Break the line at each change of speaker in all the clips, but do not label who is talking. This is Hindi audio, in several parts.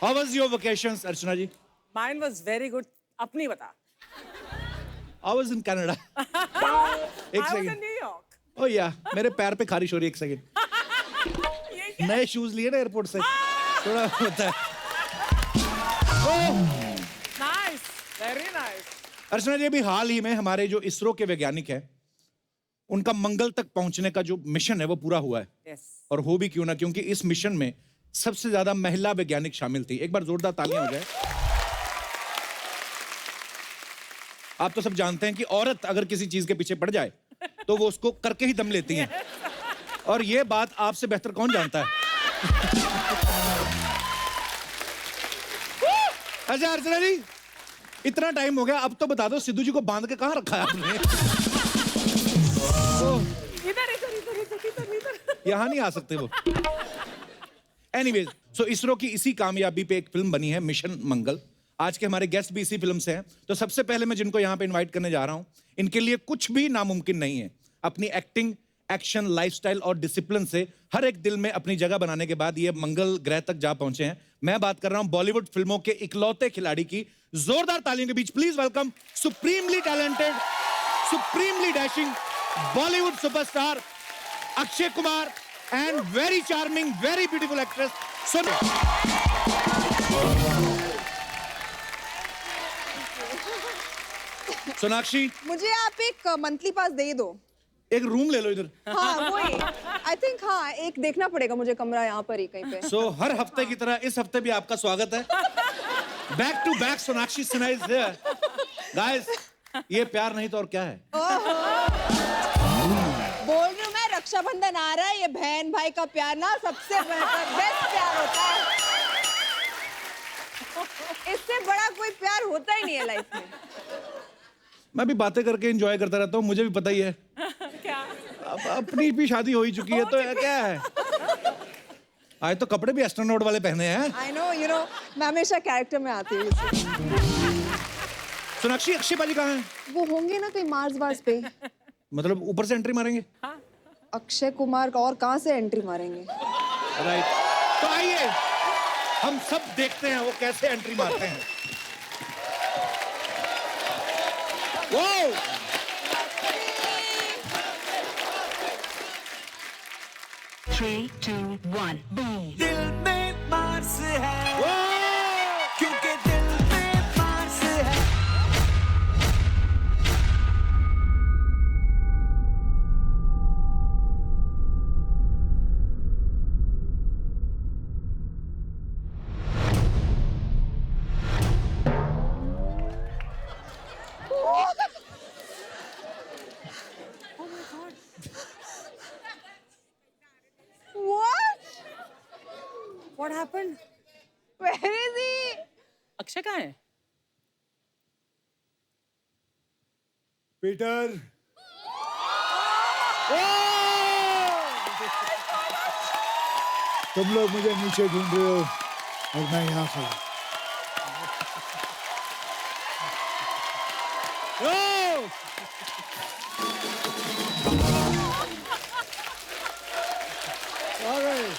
How was your vacations, Archana ji?
Mine was very good. अपनी बता.
I was in Canada.
I
एक
was in
second.
New York.
Oh yeah, मेरे पैर पे खारिश हो रही है, एक सेकंड.
ये क्या?
नए शूज लिए ना एयरपोर्ट से. थोड़ा होता है.
Nice, very nice.
अर्चना जी, अभी हाल ही में हमारे जो इसरो के वैज्ञानिक हैं, उनका मंगल तक पहुंचने का जो मिशन है वो पूरा हुआ है.
Yes.
और हो भी क्यों ना, क्योंकि इस मिशन में सबसे ज्यादा महिला वैज्ञानिक शामिल थी. एक बार जोरदार तालियां हो जाए. आप तो सब जानते हैं कि औरत अगर किसी चीज के पीछे पड़ जाए तो वो उसको करके ही दम लेती हैं. और ये बात आपसे बेहतर कौन जानता है? अच्छा अर्चना जी, इतना टाइम हो गया, अब तो बता दो सिद्धू जी को बांध के कहां रखा है आपने?
इधर इधर इधर इधर इधर इधर.
यहां नहीं आ सकते वो. एनीवेज, सो इसरो की इसी कामयाबी पे एक फिल्म बनी है, मिशन मंगल. आज के हमारे गेस्ट भी इसी फिल्म से हैं. तो सबसे पहले मैं जिनको यहां पे इनवाइट करने जा रहा हूं, इनके लिए कुछ भी नामुमकिन नहीं है. अपनी एक्टिंग, एक्शन, लाइफस्टाइल और डिसिप्लिन से हर एक दिल में अपनी जगह बनाने के बाद ये मंगल ग्रह तक जा पहुंचे हैं. मैं बात कर रहा हूं बॉलीवुड फिल्मों के इकलौते खिलाड़ी की. जोरदार तालियों के बीच please welcome supremely talented, supremely dashing Bollywood superstar Akshay Kumar and very charming, very beautiful actress Sonakshi. Sonakshi,
मुझे आप एक मंथली पास दे दो.
एक रूम ले लो इधर.
हाँ वही. आई थिंक हाँ एक देखना पड़ेगा मुझे कमरा यहाँ पर ही कहीं पे.
सो हर हफ्ते की तरह इस हफ्ते भी आपका स्वागत है. Back to back Sonakshi Sinha is here. Guys, ये प्यार नहीं तो और क्या है?
बोल रही हूँ मैं, रक्षाबंधन आ रहा है, ये बहन भाई का प्यार ना सबसे बेस्ट प्यार होता है. इससे बड़ा कोई प्यार होता ही नहीं है लाइफ में.
मैं भी बातें करके एंजॉय करता रहता हूँ, मुझे भी पता ही है.
क्या?
अब अपनी भी शादी हो ही चुकी है तो क्या है. आज तो कपड़े भी एस्ट्रोनॉट वाले पहने हैं.
आई नो, यू नो, मैं हमेशा कैरेक्टर में आती हूँ.
सोनाक्षी, अक्षय पाजी कहाँ हैं?
वो होंगे ना कहीं मार्स वार्स पे.
मतलब ऊपर से एंट्री मारेंगे?
अक्षय कुमार का और कहाँ से एंट्री मारेंगे?
राइट. तो आइए हम सब देखते हैं वो कैसे एंट्री मारते हैं. वो
3, 2, 1, boom.
दिल में मार्स है, क्योंकि दिल में मार्स है.
What?
What happened?
Where is he?
Akshay कहाँ है?
पीटर, तुम लोग मुझे नीचे ढूंढ रहे हो और मैं यहाँ खड़ा. All right.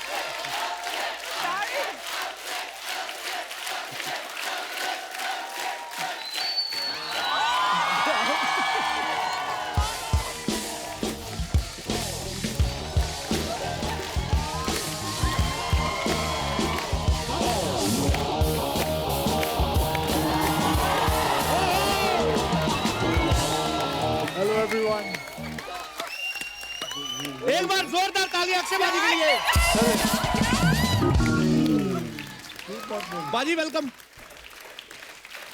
Hello everyone.
एक बार जोरदार तालियां अक्षय बाजी के लिए. बाजी वेलकम.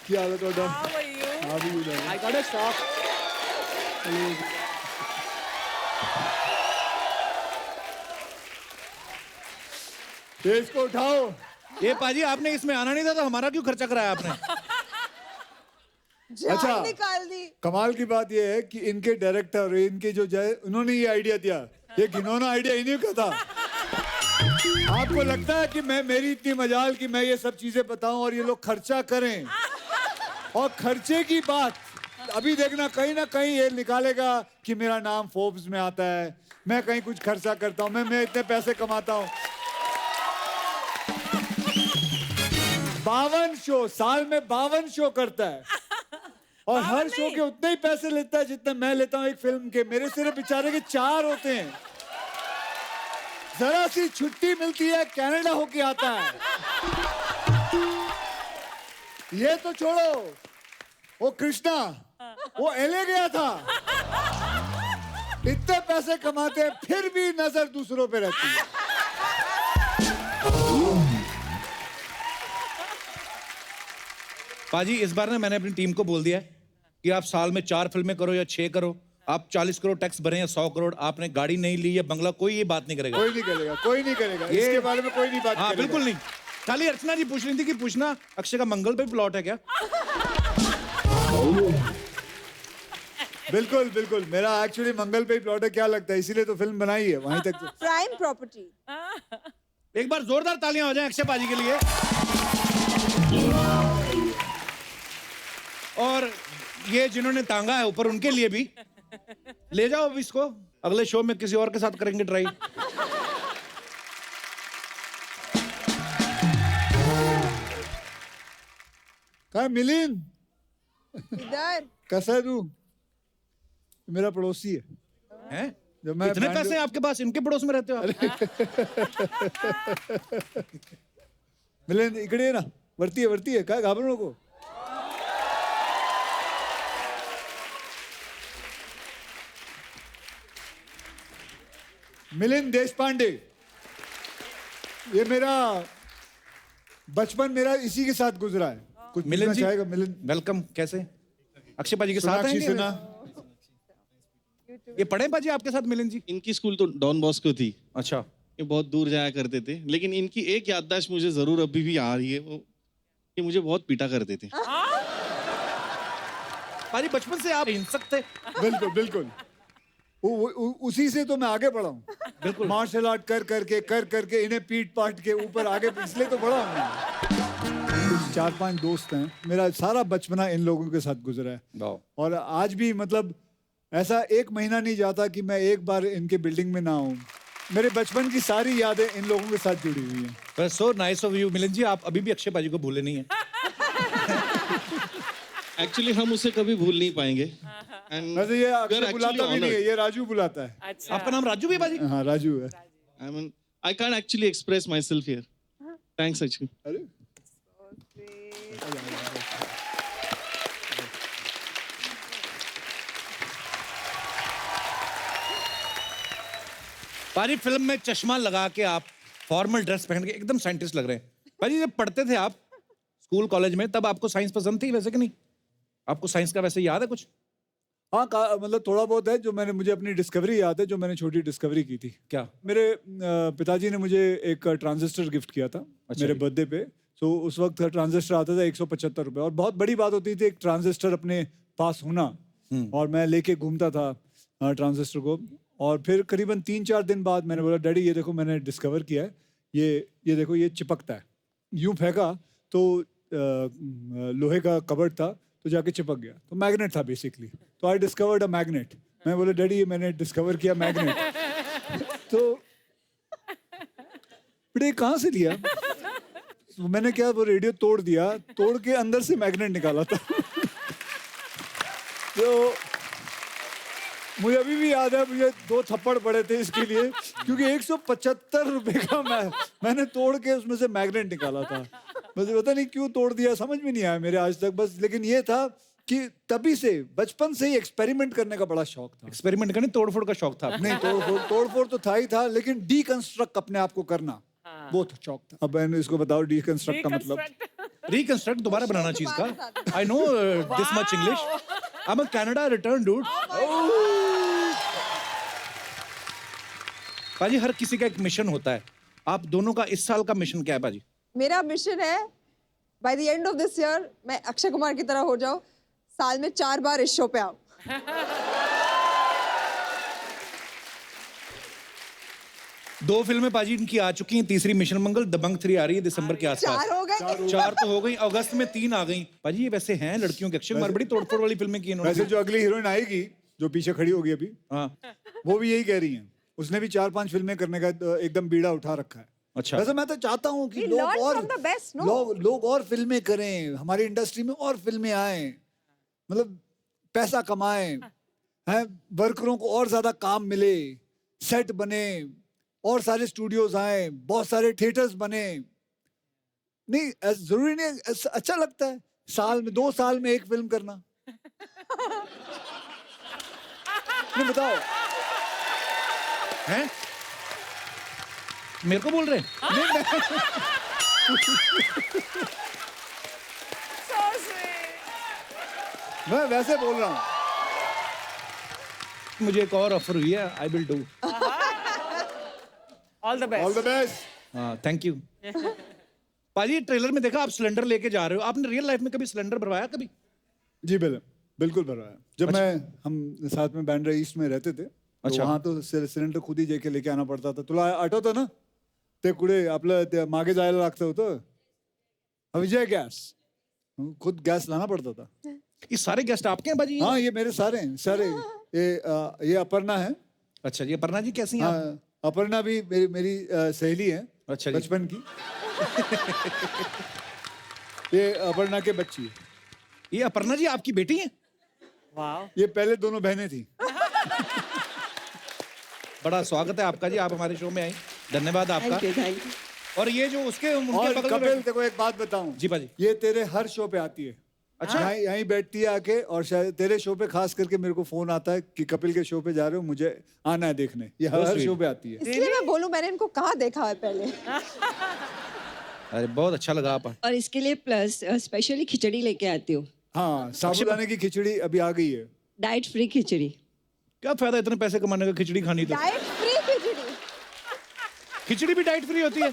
क्या हाल है ਤੁਹਾਡਾ?
How are you?
How are you doing?
I got a shock.
ये इसको उठाओ.
ये पाजी, आपने इसमें आना नहीं था तो हमारा क्यों खर्चा कराया आपने?
जान निकाल दी.
कमाल की बात ये है कि इनके डायरेक्टर, इनके जो उन्होंने ये आइडिया दिया. ये घिनौना आइडिया इन्हीं का था. आपको लगता है कि मेरी इतनी मजाल कि मैं ये सब चीजें बताऊं और ये लोग खर्चा करें? और खर्चे की बात अभी देखना, कहीं ना कहीं ये निकालेगा कि मेरा नाम फोर्ब्स में आता है, मैं कहीं कुछ खर्चा करता हूं, मैं इतने पैसे कमाता हूं. 52 शो, साल में 52 शो करता है और हर शो के उतने ही पैसे लेता है जितने मैं लेता हूँ एक फिल्म के। मेरे सिर्फ बेचारे के 4 होते हैं। जरा सी छुट्टी मिलती है, कनाडा होके आता है। ये तो छोड़ो, वो कृष्णा वो एलए गया था। इतने पैसे कमाते हैं फिर भी नजर दूसरों पे रहती है।
पाजी इस बार ना मैंने अपनी टीम को बोल दिया है कि आप साल में 4 फिल्में करो या 6 करो, आप 40 करोड़ टैक्स भरें या 100 करोड़, आपने गाड़ी नहीं ली या बंगला, कोई ये बात नहीं करेगा।
कोई नहीं करेगा, कोई नहीं करेगा, इसके बारे में कोई नहीं बात
हाँ
करेगा।
बिल्कुल नहीं। खाली अर्चना जी पूछ रही थी कि पूछना अक्षय का मंगल पे प्लॉट है क्या।
बिल्कुल बिल्कुल, मेरा एक्चुअली मंगल पे ही प्लॉट है। क्या लगता है, इसीलिए तो फिल्म बनाई है वहीं तक।
Prime property.
एक बार जोरदार तालियां हो जाएं अक्षय पाजी के लिए। और ये जिन्होंने टांगा है ऊपर उनके लिए भी ले जाओ अब इसको, अगले शो में किसी और के साथ करेंगे ट्राई।
कहा मिलिंद,
इधर
कैसा है तू? मेरा पड़ोसी है।
हैं?
जब मैं
इतने पैसे हैं आपके पास, इनके पड़ोस में रहते हो आप?
मिलिंद इकडे ये ना, वरती है काय घाबरू नको। मिलिंद देशपांडे, ये मेरा बचपन मेरा इसी के साथ गुजरा है। कुछ
मिलिंद जी
चाहेगा मिलिंद?
वेलकम। कैसे अक्षय पाजी के साथ
सोनाक्षी
आएंगे?
सिन्हा,
ये पढ़े पाजी आपके साथ मिलिंद जी?
इनकी स्कूल तो डॉन बॉस्को थी।
अच्छा।
ये बहुत दूर जाया करते थे, लेकिन इनकी एक याददाश्त मुझे जरूर अभी भी आ रही है, वो ये मुझे बहुत पीटा करते थे।
पाजी बचपन से आप हिंसक थे।
बिल्कुल बिल्कुल। उसी से तो मैं आगे बढ़ा हूँ। बिल्कुल, मार्शल आर्ट कर करके इन्हें पीट पाट के ऊपर आगे, इसलिए तो बढ़ा हूँ। कुछ 4-5 दोस्त हैं, मेरा सारा बचपना इन लोगों के साथ गुजरा है। और आज भी मतलब ऐसा एक महीना नहीं जाता कि मैं एक बार इनके बिल्डिंग में ना हूँ। मेरे बचपन की सारी यादें इन लोगों के साथ जुड़ी हुई हैं।
बस so nice of you Milind ji, आप अभी भी अक्षय पाजी को भूले नहीं है।
एक्चुअली हम उसे कभी भूल नहीं पाएंगे।
वैसे ये अक्षय बुलाता भी नहीं है, ये राजू बुलाता है।
अच्छा।
आपका नाम राजू भी है पाजी?
हाँ राजू है।
I can't actually express myself here. Thanks actually.
अरे
पाजी फिल्म में चश्मा लगा के आप फॉर्मल ड्रेस पहन के एकदम साइंटिस्ट लग रहे हैं। पाजी जब पढ़ते थे आप स्कूल कॉलेज में, तब आपको साइंस पसंद थी वैसे कि नहीं? आपको साइंस का वैसे याद है कुछ?
हाँ मतलब थोड़ा बहुत है जो मुझे अपनी डिस्कवरी याद है, जो मैंने छोटी डिस्कवरी की थी।
क्या?
मेरे पिताजी ने मुझे एक ट्रांजिस्टर गिफ्ट किया था मेरे बर्थडे पे। तो उस वक्त ट्रांजिस्टर आता था 175 रुपए, और बहुत बड़ी बात होती थी एक ट्रांजिस्टर अपने पास होना। और मैं लेके घूमता था ट्रांजिस्टर को। और फिर करीबन 3-4 दिन बाद मैंने बोला, डैडी ये देखो मैंने डिस्कवर किया है, ये देखो ये चिपकता है। यूं फेंका तो लोहे का कबर्ड था, तो जाके चिपक गया। तो मैग्नेट था बेसिकली। तो आई डिस्कवर्ड अ मैग्नेट। मैं बोला, डैडी ये मैंने डिस्कवर किया मैग्नेट। तो बेटे कहाँ से लिया? तो मैंने क्या, वो रेडियो तोड़ दिया, तोड़ के अंदर से मैग्नेट निकाला था। तो मुझे अभी भी याद है, मुझे 2 थप्पड़ पड़े थे इसके लिए, क्योंकि 175 रुपए का मैंने तोड़ के उसमें से मैग्नेट निकाला था। मुझे पता नहीं क्यों तोड़ दिया, समझ में नहीं आया मेरे आज तक। बस लेकिन ये था कि तभी से बचपन से ही एक्सपेरिमेंट करने का बड़ा शौक था।
एक्सपेरिमेंट करने, तोड़फोड़ का शौक था?
नहीं, तोड़फोड़ तो था ही था, लेकिन डीकंस्ट्रक्ट अपने आप को करना वो तो शौक था। अब मैंने इसको बताओ डीकंस्ट्रक्ट का मतलब।
रिकंस्ट्रक्ट, दोबारा बनाना चीज का। I know this much English. I am a Canada return dude. पाजी हर किसी का एक मिशन होता है, आप दोनों का इस साल का मिशन क्या है पाजी?
मेरा मिशन है by the end of this year मैं अक्षय कुमार की तरह हो जाऊं, साल में 4 बार इस शो पे आऊं।
दो फिल्में पाजी इनकी आ चुकी हैं, तीसरी मिशन मंगल, दबंग 3 आ रही है दिसंबर के आसपास।
4 हो गए।
4 तो हो गई, अगस्त में 3 आ गई। पाजी ये वैसे हैं लड़कियों के, अक्षय कुमार बड़ी तोड़फोड़ वाली फिल्में की इन्होंने।
वैसे जो अगली हीरोइन आएगी, जो पीछे खड़ी होगी अभी,
हाँ
वो भी यही कह रही है। उसने भी 4-5 फिल्में करने का एकदम बीड़ा उठा रखा है।
अच्छा।
वैसे मैं तो चाहता हूँ कि
We
लोग
learn
और
from the best, no?
लोग और फिल्में करें, हमारी इंडस्ट्री में और फिल्में आए, मतलब पैसा कमाएं, हैं, वर्करों को और ज्यादा काम मिले, सेट बने, और सारे स्टूडियोज आए, बहुत सारे थिएटर्स बने। नहीं जरूरी नहीं, अच्छा लगता है साल में 2 साल में एक फिल्म करना। नहीं बताओ,
हैं? मेरे को बोल रहे हैं?
So sweet.
मैं वैसे बोल रहा हूँ।
मुझे एक और ऑफर हुई है, I will do.
All the best.
All the best.
हाँ, थैंक यू। पाजी ट्रेलर में देखा आप सिलेंडर लेके जा रहे हो, आपने रियल लाइफ में कभी सिलेंडर भरवाया कभी?
जी बिल्कुल भरवाया। जब हम साथ में बैंड्रा ईस्ट में रहते थे, तो
अच्छा।
वहाँ तो सिलेंडर खुद ही जेके लेके आना पड़ता था। तुला आठवतं ना ते कुठे आपलं ते मागे जायला लागतं होतं, विजय गॅस, खुद गॅस लाना पड़ता था।
ये सारे गेस्ट आपके हैं बाजी?
हाँ, ये मेरे सारे हैं, सारे। ये अपर्णा है।
अच्छा जी, अपर्णा जी कैसी हैं आप?
हाँ, अपर्णा भी मेरी सहेली है,
अच्छा जी।
बचपन की। ये अपर्णा के बच्ची है।
ये अपर्णा जी आपकी बेटी हैं?
Wow.
ये पहले दोनों बहनें थी।
बड़ा स्वागत है आपका जी, आप हमारे शो में आई, धन्यवाद आपका।
Thank you.
और ये जो उसके उनके
और
बगल में
कपिल,
बैठे-
देखो एक बात बताऊं,
जी बाजी।
ये तेरे हर शो पे आती है।
अच्छा।
यहीं बैठती है आके, और शायद तेरे शो पे खास करके मेरे को फोन आता है कि कपिल के शो पे जा रहे हो, मुझे आना है देखने। ये हर
sweet.
शो पे आती है।
इसलिए मैं बोलूं, मैंने इनको कहाँ देखा है पहले।
अरे बहुत अच्छा लगा आप।
और इसके लिए प्लस स्पेशली खिचड़ी लेके आती हूँ,
हाँ, साबूदाने की खिचड़ी अभी आ गई है।
डाइट फ्री खिचड़ी।
क्या फायदा इतने पैसे कमाने का, खिचड़ी खानी तो।
डाइट फ्री खिचड़ी।
खिचड़ी भी डाइट फ्री होती है?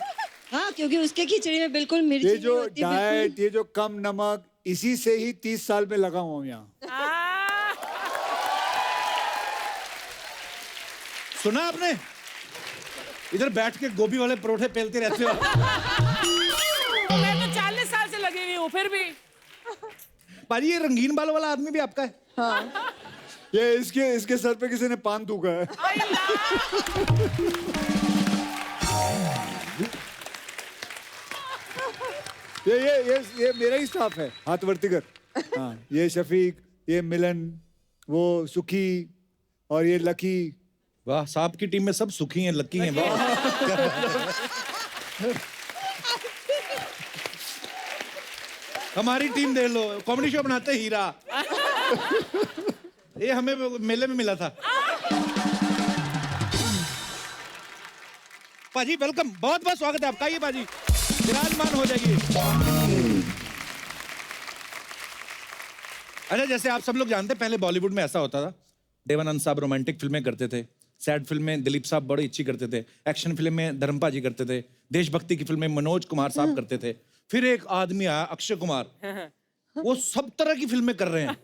हाँ, क्योंकि उसके खिचड़ी में बिल्कुल मिर्ची
ये
नहीं
जो
होती,
डाइट, ये जो कम नमक, इसी से ही 30 साल में लगा हुआ हूँ यहाँ।
सुना आपने? इधर बैठ के गोभी वाले परोठे पेलते रहते हो।
मैं तो 40 साल से लगी हुई हूँ, फिर भी।
पाजी ये रंगीन बालों वाला आदमी भी आपका है?
हाँ।
ये इसके सर पे किसी ने पान थूका है। ये मेरा ही स्टाफ है, हाथवर्तिकर। हाँ, ये शफीक, ये मिलन, वो सुखी, और ये लकी।
वाह, साहब की टीम में सब सुखी हैं, लकी हैं। वाह। हमारी टीम देख लो, कॉमेडी शो बनाते हीरा। ये हमें मेले में मिला था। पाजी वेलकम, बहुत बहुत स्वागत है आपका। ये पाजी विराजमान हो जाइए। अच्छा, जैसे आप सब लोग जानते हैं, पहले बॉलीवुड में ऐसा होता था, देवानंद साहब रोमांटिक फिल्में करते थे, सैड फिल्म में दिलीप साहब बड़ी अच्छी करते थे, एक्शन फिल्म में धर्मपा जी करते थे, देशभक्ति की फिल्म में मनोज कुमार साहब करते थे। फिर एक आदमी आया, अक्षय कुमार, वो सब तरह की फिल्में कर रहे हैं,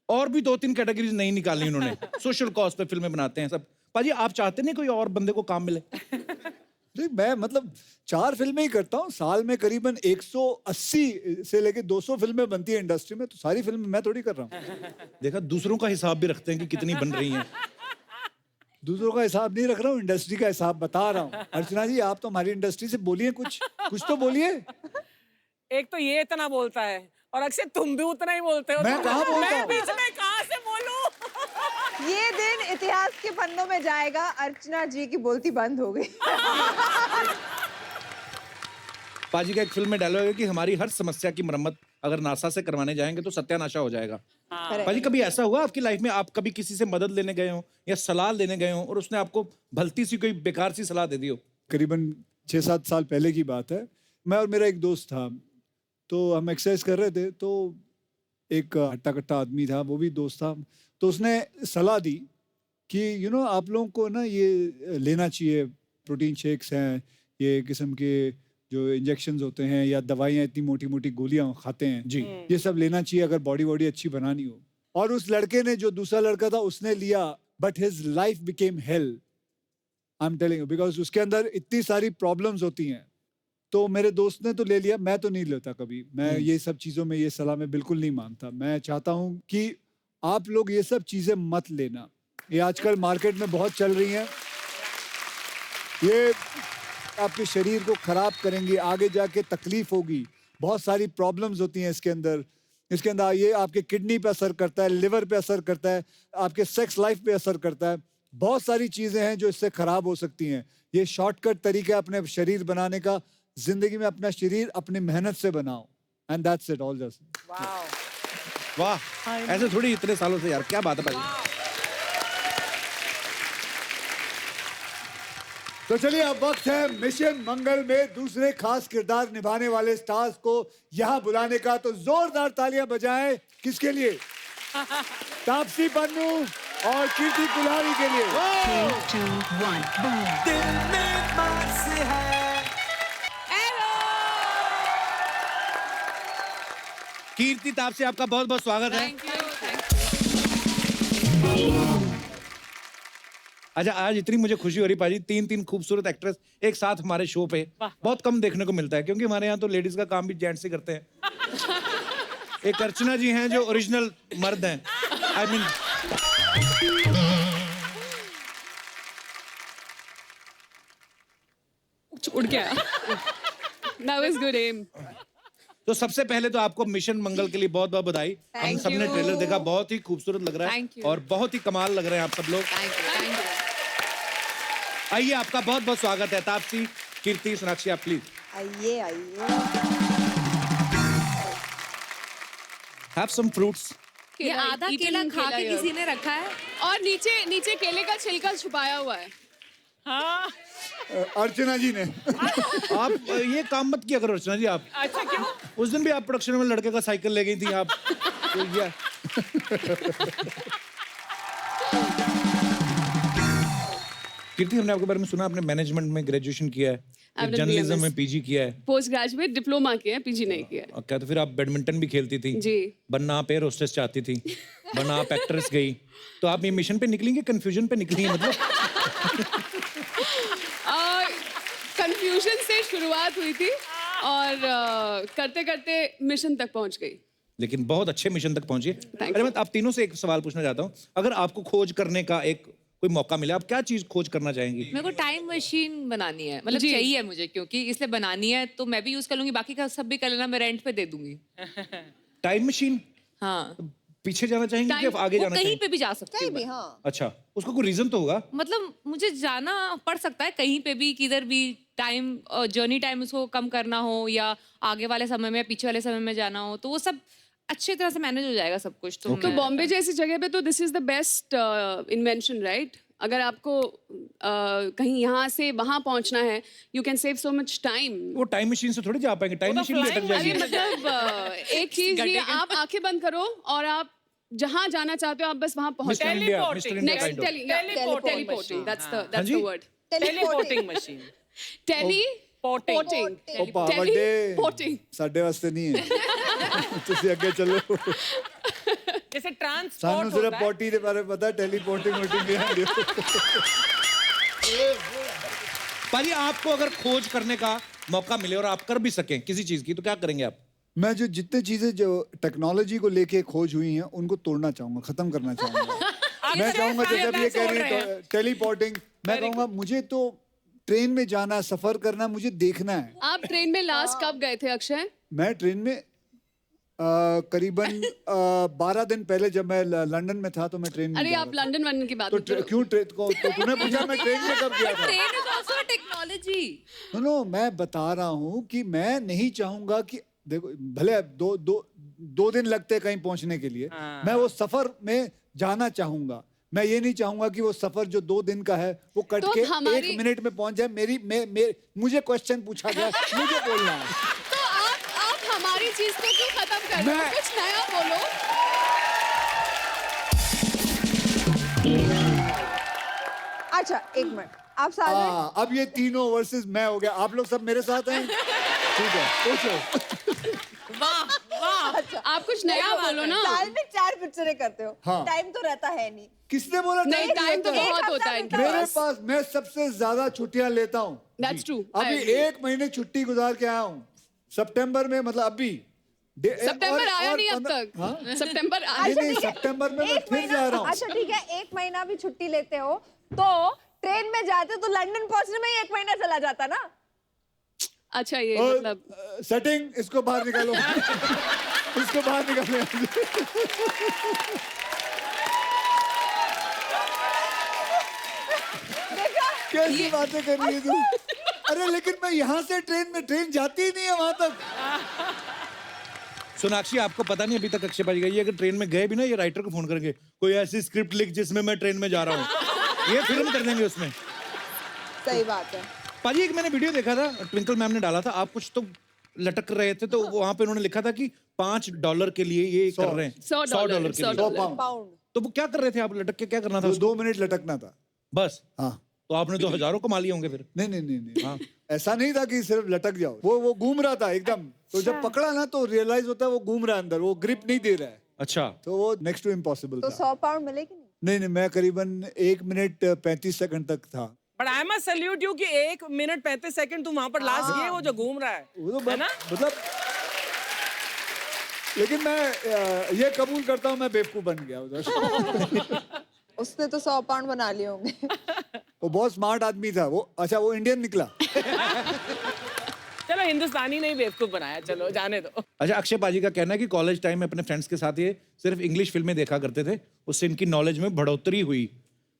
और भी 2-3 कैटेगरीज नहीं निकाली उन्होंने। सोशल कॉज पे फिल्में बनाते हैं सब। पाजी आप चाहते नहीं कोई और बंदे को काम मिले?
नहीं, मैं मतलब 4 फिल्में ही करता हूँ साल में, करीबन 180 से लेके 200 फिल्में बनती है इंडस्ट्री में, तो सारी फिल्में मैं थोड़ी कर रहा हूँ।
देखा, दूसरों का हिसाब भी रखते हैं कि कितनी बन रही हैं।
दूसरों का हिसाब नहीं रख रहा हूँ, इंडस्ट्री का हिसाब बता रहा हूँ। अर्चना जी, आप तो हमारी इंडस्ट्री से बोलिए, कुछ तो बोलिए।
एक तो ये इतना बोलता है, और अक्षय तुम भी उतना ही बोलते हो।
मैं कहाँ बोलता
मैं
हूँ?
बीच में कहाँ से बोलूं?
ये दिन इतिहास के पन्नों में जाएगा, अर्चना जी की बोलती बंद हो गई।
पाजी का एक फिल्म में डायलॉग है कि हमारी हर समस्या की मरम्मत अगर नासा से करवाने जाएंगे तो सत्यानाशा हो जाएगा। पाजी कभी ऐसा हुआ आपकी लाइफ में, आप कभी किसी से मदद लेने गए हो या सलाह लेने गए हो और उसने आपको भलती सी कोई बेकार सी सलाह दे दी हो?
करीबन 6-7 साल पहले की बात है। मैं और मेरा एक दोस्त था, तो हम एक्सरसाइज कर रहे थे, तो एक हट्टा कट्टा आदमी था, वो भी दोस्त था, तो उसने सलाह दी कि आप लोगों को ना ये लेना चाहिए, प्रोटीन शेक्स हैं, ये किस्म के जो इंजेक्शंस होते हैं या दवाइयाँ, इतनी मोटी मोटी गोलियाँ खाते हैं
जी,
ये सब लेना चाहिए अगर बॉडी अच्छी बनानी हो। और उस लड़के ने, जो दूसरा लड़का था, उसने लिया, but his life became hello. I am telling you, because उसके अंदर इतनी सारी प्रॉब्लम्स होती हैं। तो मेरे दोस्त ने तो ले लिया, मैं तो नहीं लेता कभी। मैं ये सब चीज़ों में, ये सलाह में बिल्कुल नहीं मानता। मैं चाहता हूँ कि आप लोग ये सब चीज़ें मत लेना, ये आजकल मार्केट में बहुत चल रही हैं। ये आपके शरीर को खराब करेंगी, आगे जाके तकलीफ होगी, बहुत सारी प्रॉब्लम्स होती हैं इसके अंदर ये आपके किडनी पे असर करता है, लिवर पे असर करता है, आपके सेक्स लाइफ पे असर करता है, बहुत सारी चीजें हैं जो इससे खराब हो सकती हैं। ये शॉर्टकट तरीका अपने शरीर बनाने का, जिंदगी में अपना शरीर अपनी मेहनत से बनाओ, and that's it, all just.
वाह, ऐसे थोड़ी इतने सालों से यार, क्या बात है भाई।
तो चलिए अब वक्त है मिशन मंगल में दूसरे खास किरदार निभाने वाले स्टार्स को यहाँ बुलाने का। तो जोरदार तालियां बजाएं किसके लिए? तापसी पन्नू और कीर्ति कुल्हाड़ी के लिए।
3, 2, 1, boom.
दिल में पास है।
कीर्ति, तापसी, आपका बहुत बहुत स्वागत है। अच्छा, आज इतनी मुझे खुशी हो रही पाजी, तीन खूबसूरत एक्ट्रेस एक साथ हमारे शो पे, बहुत कम देखने को मिलता है, क्योंकि हमारे यहाँ तो लेडीज का काम भी जेंट्स ही करते हैं। एक अर्चना जी हैं जो ओरिजिनल मर्द हैं, आई मीन
उड़ गया। That was good aim.
तो सबसे पहले तो आपको मिशन मंगल के लिए बहुत बहुत बधाई। हम सबने ट्रेलर देखा, बहुत ही खूबसूरत लग रहा है और बहुत ही कमाल लग रहे हैं आप सब लोग। आइए, आपका बहुत बहुत स्वागत है। तापसी, कीर्ति, सोनाक्षी, आप प्लीज
आइए
हैव सम फ्रूट्स।
ये आधा केला खा के किसी ने रखा है और नीचे केले का छिलका छुपाया हुआ है। हाँ।
अर्चना जी ने।
आप ये काम मत किया करो अर्चना जी आप।
अच्छा, क्यों?
उस दिन भी आप प्रोडक्शन में लड़के का साइकिल ले गई थी आप। तो ये कीर्ति, हमने आपके बारे में सुना, आपने मैनेजमेंट में ग्रेजुएशन किया है, जर्नलिज्म में पीजी किया है,
पोस्ट ग्रेजुएट डिप्लोमा किया है, पीजी नहीं किया है।
क्या तो फिर आप बैडमिंटन भी खेलती थी
जी।
बनना आप एयर होस्टेस चाहती थी, बनना आप एक्ट्रेस गई, तो आप ये मिशन पे निकलेंगे, कंफ्यूजन पे निकलेंगे मतलब?
कंफ्यूजन से शुरुआत हुई थी और करते करते मिशन तक पहुंच गई।
लेकिन बहुत अच्छे मिशन तक पहुंची।
you.
अरे मैं आप तीनों से एक सवाल पूछना चाहता हूँ, अगर आपको खोज करने का एक कोई मौका मिले, आप क्या चीज खोज करना चाहेंगी?
मेरे को टाइम मशीन बनानी है, मतलब चाहिए मुझे, क्योंकि इसलिए बनानी है तो मैं भी यूज कर लूंगी, बाकी का सब भी कर लेना, मैं रेंट पे दे दूंगी।
Time machine?
हाँ।
पीछे जाना चाहेंगी कि आगे जाना
कहीं
चाहेंगी?
पे भी जा सकती हूँ।
हाँ।
अच्छा, उसका कोई रीजन तो होगा?
मतलब मुझे जाना पड़ सकता है कहीं पे भी, किधर भी, टाइम जर्नी टाइम उसको कम करना हो या आगे वाले समय में पीछे वाले समय में जाना हो, तो वो सब अच्छी तरह से मैनेज हो जाएगा सब कुछ। तो
तो बॉम्बे जैसी जगह पे तो this is the best invention, right? अगर आपको कहीं यहाँ से वहाँ पहुँचना है, you can save so much time.
वो टाइम मशीन से थोड़ी जा पाएंगे, टाइम मशीन में अटक जाएगी।
मतलब एक चीज ये, आप आंखें बंद करो और आप जहाँ जाना चाहते हो आप बस वहाँ पहुँच
mister India, mister India
next
kind of.
Teleporting, that's the word.
Teleporting machine.
Teleporting.
ओपा बर्थडे
टेलीपोर्टिंग
साडे वास्ते नहीं है। तुसी आगे चलो।
जैसे ट्रांसपोर्ट
सानू सिर्फ पोटी दे बारे पता, टेलीपोर्टिंग वोटिंग नहीं।
पाजी, आपको अगर खोज करने का मौका मिले और आप कर भी सकें किसी चीज की, तो क्या करेंगे आप?
मैं जो जितने चीजें जो टेक्नोलॉजी को लेके खोज हुई हैं उनको तोड़ना चाहूंगा, खत्म करना चाहूंगा। मैं चाहूंगा जैसे अब ये कह रही है टेलीपोर्टिंग, मैं कहूंगा मुझे तो ट्रेन में जाना, सफर करना, मुझे देखना है।
आप ट्रेन में लास्ट कब गए थे अक्षय?
मैं ट्रेन में करीबन 12 दिन पहले जब मैं लंदन में था, तो मैं ट्रेन में
अरे
गया
आप
था।
लंदन वंदन की बात
तो
मत करो।
क्यों ट्रेन को, तो तूने पूछा मैं ट्रेन में कब गया था?
Train is also technology.
No, मैं बता रहा हूँ कि मैं नहीं चाहूंगा कि देखो, भले दो दिन लगते हैं कहीं पहुंचने के लिए, मैं वो सफर में जाना चाहूंगा। मैं ये नहीं चाहूंगा कि वो सफर जो 2 दिन का है वो कट
तो
के
हमारी-
1 मिनट में पहुंच जाए। मुझे क्वेश्चन पूछा गया, मुझे बोलना है।
तो आप हमारी चीज को क्यों खत्म कर रहे हो? कुछ नया बोलो।
अच्छा, एक मिनट, आप साथ में
हाँ, अब ये तीनों वर्सेस मैं हो गया, आप लोग सब मेरे साथ हैं? ठीक है, पूछो।
वाह वाह।
आप कुछ नया बोलो ना।
साल में 4 पिक्चरें करते हो,
हाँ।
टाइम तो रहता है नहीं।
किसने बोला
नहीं, टाइम तो
रहता है?
बहुत होता है इनके
मेरे
पास।
पास, मैं सबसे ज्यादा छुट्टियां लेता हूँ।
That's true.
अभी
I agree.
1 महीने छुट्टी गुजार के आया हूँ सितंबर में, मतलब अभी
सितंबर आया नहीं अब तक।
हाँ?
सितंबर आया
नहीं,
ठीक है,
सितंबर में मैं
एक
फिर
महीना-
जा रहा हूँ।
अच्छा ठीक है, 1 महीना भी छुट्टी लेते हो तो ट्रेन में जाते तो लंदन पहुंचने में ही 1 महीना चला जाता ना।
अच्छा ये
और
मतलब
सेटिंग, इसको बाहर निकालो। इसको बाहर निकालो। कैसी बातें कर रही है तू? अरे लेकिन मैं यहाँ से ट्रेन जाती ही नहीं है वहां तक।
सोनाक्षी, आपको पता नहीं अभी तक अक्षय पाजी का, ये अगर ट्रेन में गए भी ना, ये राइटर को फोन करेंगे, कोई ऐसी स्क्रिप्ट लिख जिसमें मैं ट्रेन में जा रहा हूँ, ये फिल्म कर देंगे उसमें।
सही बात है।
पाजी एक मैंने वीडियो देखा था, ट्विंकल मैम ने डाला था, आप कुछ तो लटक रहे थे, तो वहां पे उन्होंने लिखा था कि $5 के लिए ये कर रहे हैं। $100 के लिए।
पाउंड।
तो वो क्या कर रहे थे आप, लटक के क्या करना था?
2 मिनट लटकना था
बस।
हाँ।
तो आपने तो हजारों कमा लिए होंगे फिर।
नहीं। हाँ। ऐसा नहीं था कि सिर्फ लटक जाओ, वो घूम रहा था एकदम। तो जब पकड़ा ना तो रियलाइज होता है वो घूम रहा है अंदर, वो ग्रिप नहीं दे रहा है।
अच्छा।
तो वो नेक्स्ट टू इम्पॉसिबल
तो
था।
100 पाउंड मिले कि नहीं?
नहीं, मैं करीबन 1 मिनट 35 सेकंड तक था।
But I must salute you कि 1 मिनट 35 सेकंड तुम वहां पर लास्ट किए, वो जो घूम रहा
वो तो
है ना?
मतलब, लेकिन मैं ये कबूल करता हूँ मैं बेवकूफ बन गया उधर।
उसने तो 100 पाउंड बना लिए होंगे।
वो बहुत स्मार्ट आदमी था वो। अच्छा, वो इंडियन निकला।
चलो हिंदुस्तानी नहीं बेवकूफ बनाया, चलो जाने दो।
अच्छा, अक्षय पाजी का कहना है कि कॉलेज टाइम में अपने फ्रेंड्स के साथ ये सिर्फ इंग्लिश फिल्में देखा करते थे, उससे इनकी नॉलेज में बढ़ोतरी हुई।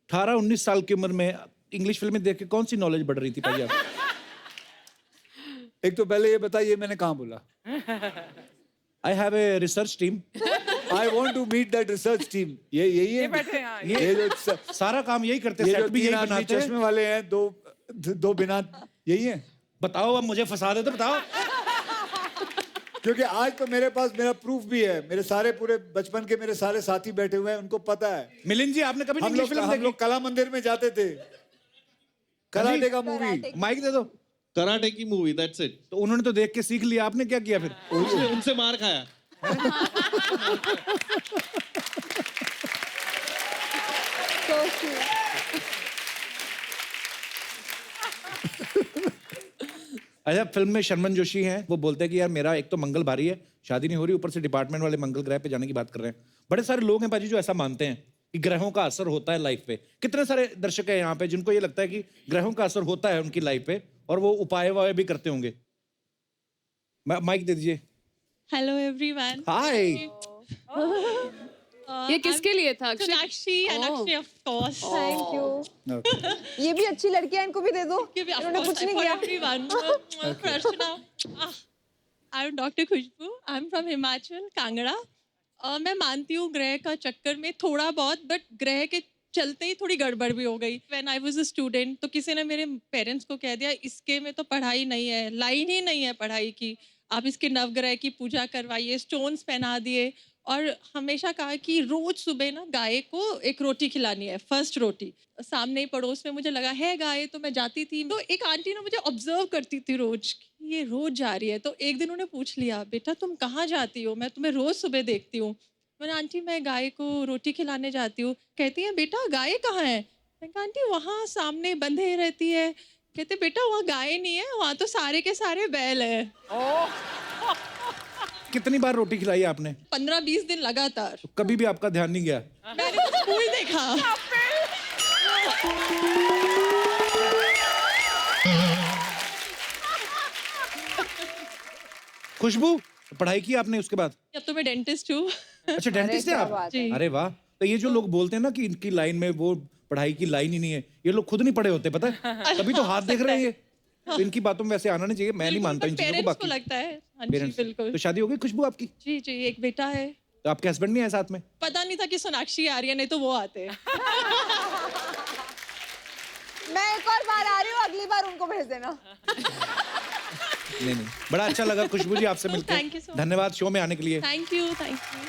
18-19 साल की उम्र में इंग्लिश फिल्में देख के कौन सी नॉलेज बढ़ रही थी पाजी आप?
एक तो पहले ये बताइए मैंने कहाँ बोला?
I have a research team.
I want to meet that research team. यही है।
बैठे हैं यहाँ,
ये जो
सारा काम यही करते
ये
हैं,
जो
सेट भी यही
3 आदमी
बनाते हैं।
चश्मे वाले हैं, दो बिना, यही है।
बताओ, अब मुझे फंसा दे तो बताओ।
क्योंकि आज तो मेरे पास मेरा प्रूफ भी है। मेरे सारे पूरे बचपन के मेरे सारे साथी बैठे हुए हैं, उनको पता है।
मिलिंद जी, आपने कभी इंग्लिश फिल्म
हम
देखी?
लोग कला मंदिर में जाते थे, कराटे का मूवी।
माइक दे दो।
कराटे की मूवी, दैट्स इट।
तो उन्होंने तो देख के सीख लिया, आपने क्या किया फिर?
उनसे मार खाया।
So cute.
अच्छा, फिल्म में शर्मन जोशी हैं, वो बोलते हैं कि यार मेरा एक तो मंगल भारी है, शादी नहीं हो रही, ऊपर से डिपार्टमेंट वाले मंगल ग्रह पे जाने की बात कर रहे हैं। बड़े सारे लोग हैं पाजी जो ऐसा मानते हैं कि ग्रहों का असर होता है लाइफ पे। कितने सारे दर्शक हैं यहाँ पे जिनको ये लगता है कि ग्रहों का असर होता है उनकी लाइफ पे, और वो उपाय वाय भी करते होंगे। माइक दे दीजिए।
Hello everyone.
हाय।
ये किसके लिए था?
Sonakshi and Akshay of course.
Thank you. ये भी अच्छी लड़की है, इनको भी दे दो। इन्होंने कुछ नहीं किया।
एवरीवन। प्रश्ना। I am doctor Khushboo. I am from Himachal, Kangra. मैं मानती हूँ ग्रह का चक्कर में थोड़ा बहुत, बट ग्रह के चलते ही थोड़ी गड़बड़ भी हो गई। When I was a student तो किसी ने मेरे पेरेंट्स को कह दिया इसके में तो पढ़ाई नहीं है, लाइन ही नहीं है पढ़ाई की, आप इसके नवग्रह की पूजा करवाइए, स्टोन्स पहना दिए, और हमेशा कहा कि रोज सुबह ना गाय को एक रोटी खिलानी है, फर्स्ट रोटी। सामने ही पड़ोस में मुझे लगा है गाय, तो मैं जाती थी, तो एक आंटी ने मुझे ऑब्जर्व करती थी रोज, ये रोज जा रही है। तो एक दिन उन्हें पूछ लिया, बेटा तुम कहाँ जाती हो, मैं तुम्हें रोज सुबह देखती हूँ। मैंने, आंटी मैं गाय को रोटी खिलाने जाती हूँ। कहती है बेटा गाय कहाँ है? मैं कहा आंटी वहाँ सामने बंधे रहती है। कहते बेटा वहाँ गाय नहीं है, वहाँ तो सारे के सारे बैल है।
कितनी बार रोटी खिलाई आपने?
15-20 दिन लगातार।
तो कभी भी आपका ध्यान नहीं गया?
मैंने तो स्कूल देखा।
खुशबू, पढ़ाई की आपने उसके बाद?
अब तो मैं डेंटिस्ट हूँ।
अच्छा, डेंटिस्ट है आप?
जी।
अरे वाह। तो ये जो लोग बोलते हैं ना कि इनकी लाइन में वो पढ़ाई की लाइन ही नहीं है, ये लोग खुद नहीं पढ़े होते, पता है? तभी तो हाथ देख रहे हैं ये। तो इनकी बातों में वैसे आना नहीं चाहिए, मैं नहीं मानता इन चीजों को।
पेरेंट्स को
बाकी
लगता है। हाँ जी,
पेरेंट्स।
बिल्कुल।
तो शादी हो गई खुशबू आपकी?
जी जी, एक बेटा है।
तो आपके हस्बैंड नहीं है साथ में?
पता नहीं था कि सोनाक्षी आ रही है, नहीं तो वो आते।
मैं एक और बार आ रही हूँ, अगली बार उनको भेज देना।
नहीं, बड़ा अच्छा लगा खुशबू जी आपसे
Thank you
मिलकर।
so much.
धन्यवाद शो में आने के लिए।
Thank you, thank you.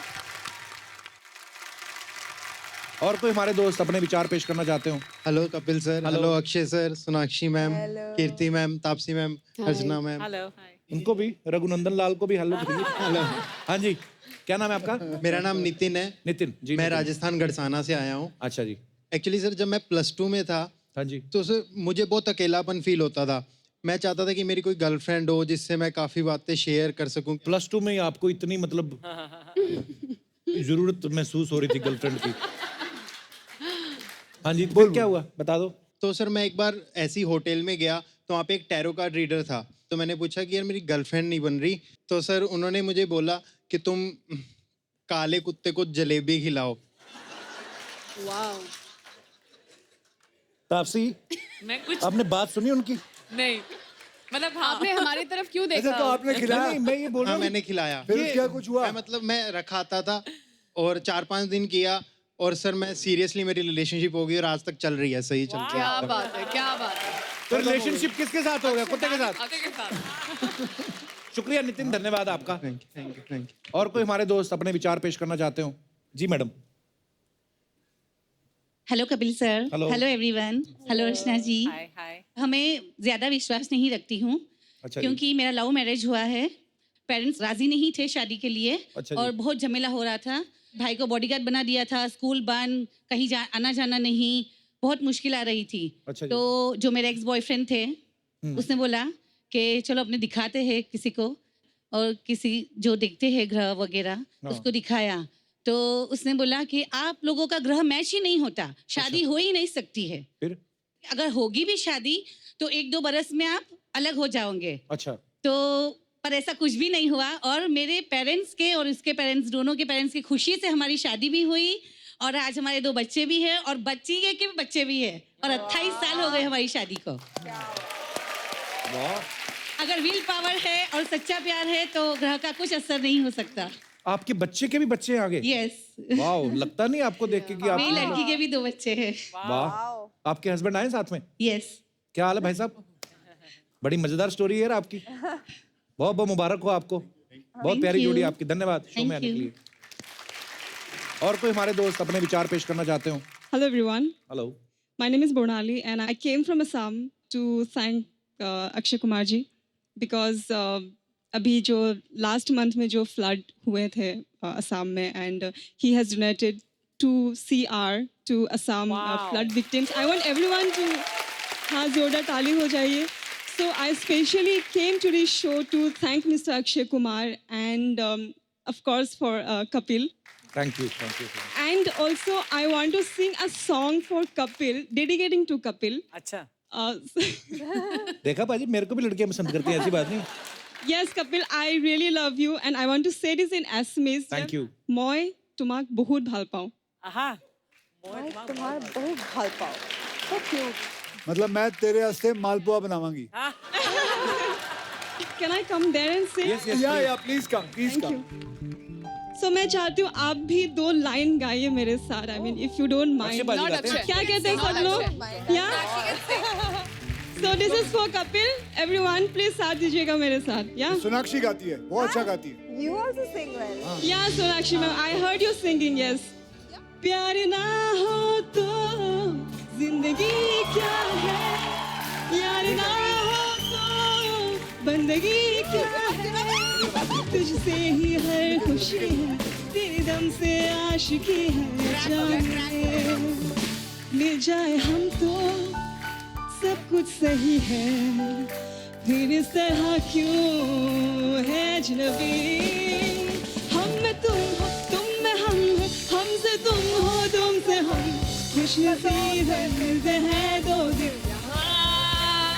और कोई हमारे दोस्त अपने विचार पेश करना चाहते हो?
Hello Kapil sir, hello Akshay sir, Sonakshi ma'am, Kirti ma'am, Taapsee ma'am, Archana ma'am.
Hello.
उनको भी, रघुनंदन लाल को भी हेलो करिए।
हेलो।
हाँ जी, क्या नाम है आपका?
मेरा नाम नितिन है।
नितिन जी।
मैं राजस्थान गढ़साना से आया हूँ।
अच्छा जी।
एक्चुअली सर जब मैं +2 में था,
हाँ जी,
तो सर मुझे बहुत अकेलापन फील होता था। मैं चाहता था कि मेरी कोई गर्लफ्रेंड हो जिससे मैं काफी बातें शेयर कर सकूं।
+2 में आपको इतनी मतलब जरूरत महसूस हो रही थी गर्लफ्रेंड की? हाँ जी, फिर क्या हुआ बता दो।
तो सर मैं एक बार ऐसी होटल में गया, तो वहाँ पे एक टैरो कार्ड रीडर था। तो मैंने पूछा कि यार मेरी गर्लफ्रेंड नहीं बन रही, तो सर उन्होंने मुझे बोला कि तुम काले कुत्ते को जलेबी खिलाओ।
वाह।
तापसी,
मैं कुछ
आपने बात सुनी उनकी?
नहीं, मतलब हाँ,
आपने हमारी तरफ क्यों देखा?
तो आपने खिलाया?
नहीं, मैं ये बोल रहा
हाँ
हूँ
मैंने खिलाया।
फिर क्या कुछ हुआ?
मैं मतलब मैं रखाता था और 4-5 दिन किया और सर मैं सीरियसली मेरी रिलेशनशिप हो गई और आज तक चल रही है, सही चल रही
क्या
है।
बात है, क्या बात है।
तो रिलेशनशिप किसके साथ हो गया? कुत्ते के साथ?
कुत्ते के साथ।
शुक्रिया नितिन, धन्यवाद आपका।
Thank you.
और कोई हमारे दोस्त अपने विचार पेश करना चाहते हो? जी madam.
Hello Kapil sir.
Hello.
Hello everyone. Hello Rachna ji.
Hi hi.
हमें ज़्यादा विश्वास नहीं रखती हूँ
अच्छा जी।
क्योंकि मेरा लव मैरिज हुआ है। पेरेंट्स राजी नहीं थे शादी के लिए
अच्छा जी।
और बहुत झमेला हो रहा था। भाई को बॉडीगार्ड बना दिया था, स्कूल बंद, कहीं आना जाना नहीं, बहुत मुश्किल आ रही थी।
अच्छा जी।
तो जो मेरे एक्स बॉयफ्रेंड थे उसने बोला कि चलो अपने दिखाते हैं किसी को, और किसी जो देखते हैं ग्रह वगैरह उसको दिखाया तो उसने बोला कि आप लोगों का ग्रह मैच ही नहीं होता, शादी हो ही नहीं सकती है।
फिर?
अगर होगी भी शादी तो 1-2 बरस में आप अलग हो जाओगे।
अच्छा।
तो पर ऐसा कुछ भी नहीं हुआ और मेरे पेरेंट्स के और उसके पेरेंट्स, दोनों के पेरेंट्स की खुशी से हमारी शादी भी हुई और आज हमारे 2 बच्चे भी हैं और बच्ची के बच्चे भी हैं और 28 साल हो गए हमारी शादी को। अगर विल पावर है और सच्चा प्यार है तो ग्रह का कुछ असर नहीं हो सकता।
आपके बच्चे के भी बच्चे हैं आगे?
यस।
वाह, लगता नहीं आपको देख के कि आप।
मेरी लड़की के भी 2 बच्चे हैं।
वाह। आपके हस्बैंड आए साथ में?
यस।
क्या हाल है भाई साहब? बड़ी मजेदार स्टोरी है यार आपकी। बहुत बहुत मुबारक हो आपको, बहुत प्यारी जोड़ी आपकी। धन्यवाद शो में आने के लिए। और कोई हमारे दोस्त अपने विचार पेश करना चाहते हो?
Hello everyone.
Hello.
My name is Bonali and I came from Assam to thank Akshay Kumar ji because अभी जो last month में जो flood हुए थे असम में and he has donated 2 CR to Assam flood victims. I want everyone to हाँ जोरदार ताली हो जाइए. So I specially came to this show to thank Mr. Akshay Kumar and of course for Kapil.
Thank you, thank you.
And also, I want to sing a song for Kapil, dedicating to Kapil.
अच्छा।
देखा बाजी, मेरे को भी लड़कियां पसंद करती हैं, ऐसी बात नहीं।
Yes, Kapil, I really love you, and I want to say this in Assamese.
Thank you.
মই তোমাক বহুত ভাল পাওঁ।
आहा।
तुम्हारा बहुत भाल पाओ। So cute.
मतलब मैं तेरे वास्ते मालपुआ बनावांगी।
Can I come there and sing?
Yes, yes,
या please come, please
Thank
come.
you. So मैं चाहती हूँ आप भी 2 लाइन गाइए मेरे साथ। I mean, if you don't mind.
Akshay बाजी
Not
गाते हैं?
Akshay.
क्या कहते हैं सब लोग? Yeah. So this is for Kapil. Everyone, please साथ दीजिएगा मेरे साथ. Yeah.
सोनाक्षी गाती है, बहुत अच्छा गाती है।
You also sing well.
Yeah, Sonakshi ma'am, I heard you singing. Yes. प्यार ना हो तो जिंदगी क्या है, यार ना हो तो बंदगी क्या है, तुझसे ही हर खुशी है, तेरे दम से आशिकी है, जाने मिल जाए हम तो सब कुछ सही है, फिर इस तरह क्यों है अजनबी, हम में तुम हो, तुम में हम हो, हमसे तुम हो, तुमसे हम, खुश नसीब है मिलते हैं 2 दिन यहाँ।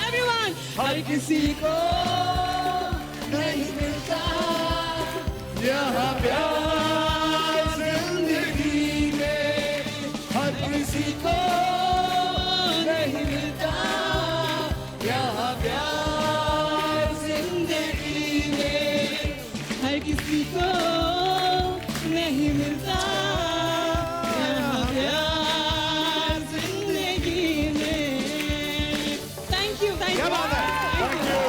Everyone, हर किसी को नहीं मिलता
यहाँ प्यार जिंदगी में, हर किसी को नहीं मिलता यहाँ प्यार जिंदगी में,
हर किसी को नहीं मिलता यहाँ प्यार जिंदगी में। Thank you, thank you.
क्या बात है? Thank you.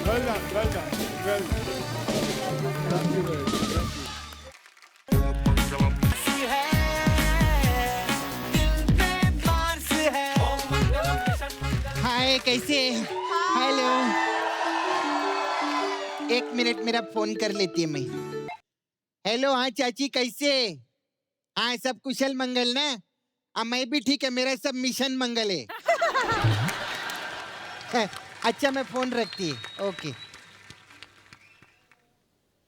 Well done, well done, well done. Thank you very much. Thank you.
हाय, कैसे? हेलो, 1 मिनट मेरा फोन कर लेती है मैं। हेलो, हाँ चाची कैसे? हाँ सब कुशल मंगल ना? मैं भी ठीक है, मेरा सब मिशन मंगल है। अच्छा मैं फोन रखती है, ओके।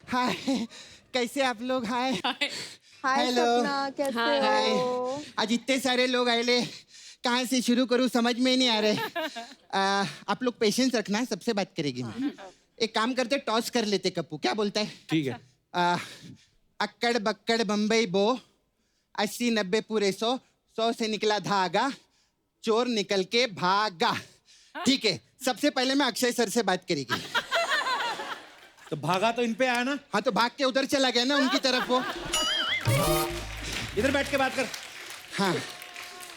हाय, कैसे आप लोग? हाय
हाय
हेलो।
सपना, कैसे
हाय।
हो?
आज इतने सारे लोग आए ले, कहाँ से शुरू करूँ समझ में ही नहीं आ रहे। आप लोग पेशेंस रखना, सबसे बात करेगी मैं। एक काम करते, टॉस कर लेते कप्पू, क्या बोलता है?
ठीक है।
अक्कड़ बक्कड़ बम्बई बो, 80 90 पूरे 100, 100 से निकला धागा, चोर निकल के भागा। ठीक है, सबसे पहले मैं अक्षय सर से बात करेगी।
तो भागा तो इन पे आया ना।
हाँ, तो भाग के उधर चला गया ना उनकी तरफ वो।
इधर बैठ के बात कर।
हाँ,